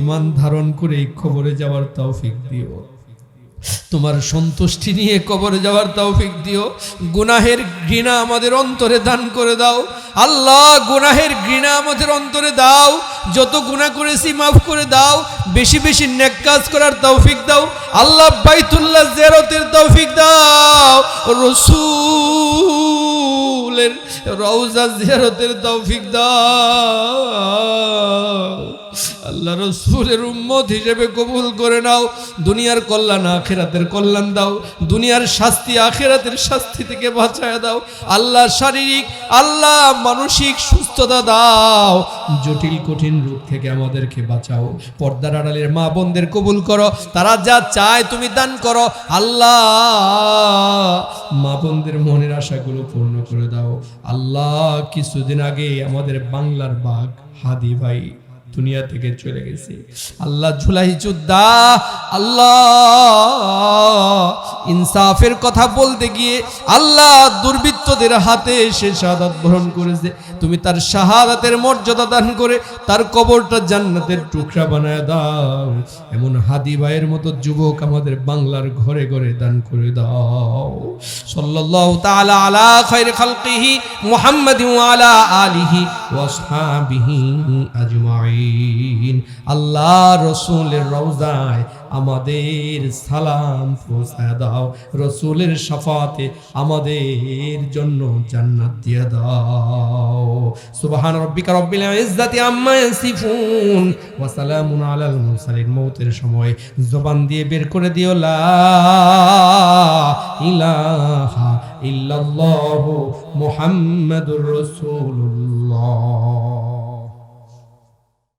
ইমান ধারণ করে কবরে যাওয়ার তৌফিক দিও। তোমার সন্তুষ্টি নিয়ে কবরে যাওয়ার তৌফিক দিও। গুনাহের ঘৃণা আমাদের অন্তরে দান করে দাও আল্লাহ। গুনাহের ঘৃণা আমাদের অন্তরে দাও। যত গুনাহ করেছি মাফ করে দাও। বেশি বেশি নেক কাজ করার তৌফিক দাও আল্লাহ। বাইতুল্লাহ জিয়ারতের তৌফিক দাও। রাসূলের রওজা জিয়ারতের তৌফিক দাও আল্লাহ। রাসূলের উম্মত হিসেবে কবুল করে নাও। দুনিয়ার কল্যাণ আখিরাতের কল্যাণ দাও। দুনিয়ার শাস্তি আখিরাতের শাস্তি থেকে বাঁচায় দাও আল্লাহ। শারীরিক আল্লাহ মানসিক সুস্থতা দাও। জটিল কঠিন রোগ থেকে আমাদেরকে বাঁচাও। পর্দার আড়ালের মা বোনদের কবুল করো, তারা যা চায় তুমি দান করো আল্লাহ। মা বোনদের মনের আশাগুলো পূর্ণ করে দাও আল্লাহ। কিছুদিন আগে আমাদের বাংলার বাঘ হাদি ভাই দুনিয়া থেকে চলে গেছে আল্লাহ। জুলাই যোদ্ধা আল্লাহ, ইনসাফের কথা বলতে গিয়ে আল্লাহ দুর্বৃত্তদের হাতে সে শাহাদাত বরণ করেছে। তুমি তার শাহাদাতের মর্যাদা দান করে তার কবরটা জান্নাতের টুকরা বানায় দাও। এমন হাদি ভাইয়ের মতো যুবক আমাদের বাংলার ঘরে ঘরে দান করে দাও। সাল্লাল্লাহু তাআলা আলা খায়রি খালকিহি মুহাম্মাদিন ওয়া আলা আলিহি ওয়া আসহাবিহি আজমাইন। আল্লাহ রাসূলের রওজায় আমাদের সালাম পৌঁছায় দাও, রাসূলের শাফাতে আমাদের জন্য জান্নাত দিয়ে দাও। সুবহান রাব্বিকা রাব্বিল ইজ্জাতি আম্মা ইয়াসিফুন ওয়া সালামুন আলাল মুরসালিন। মউতের সময় জবান দিয়ে বের করে দিও লা ইলাহা ইল্লাল্লাহু মুহাম্মাদুর রাসূলুল্লাহ।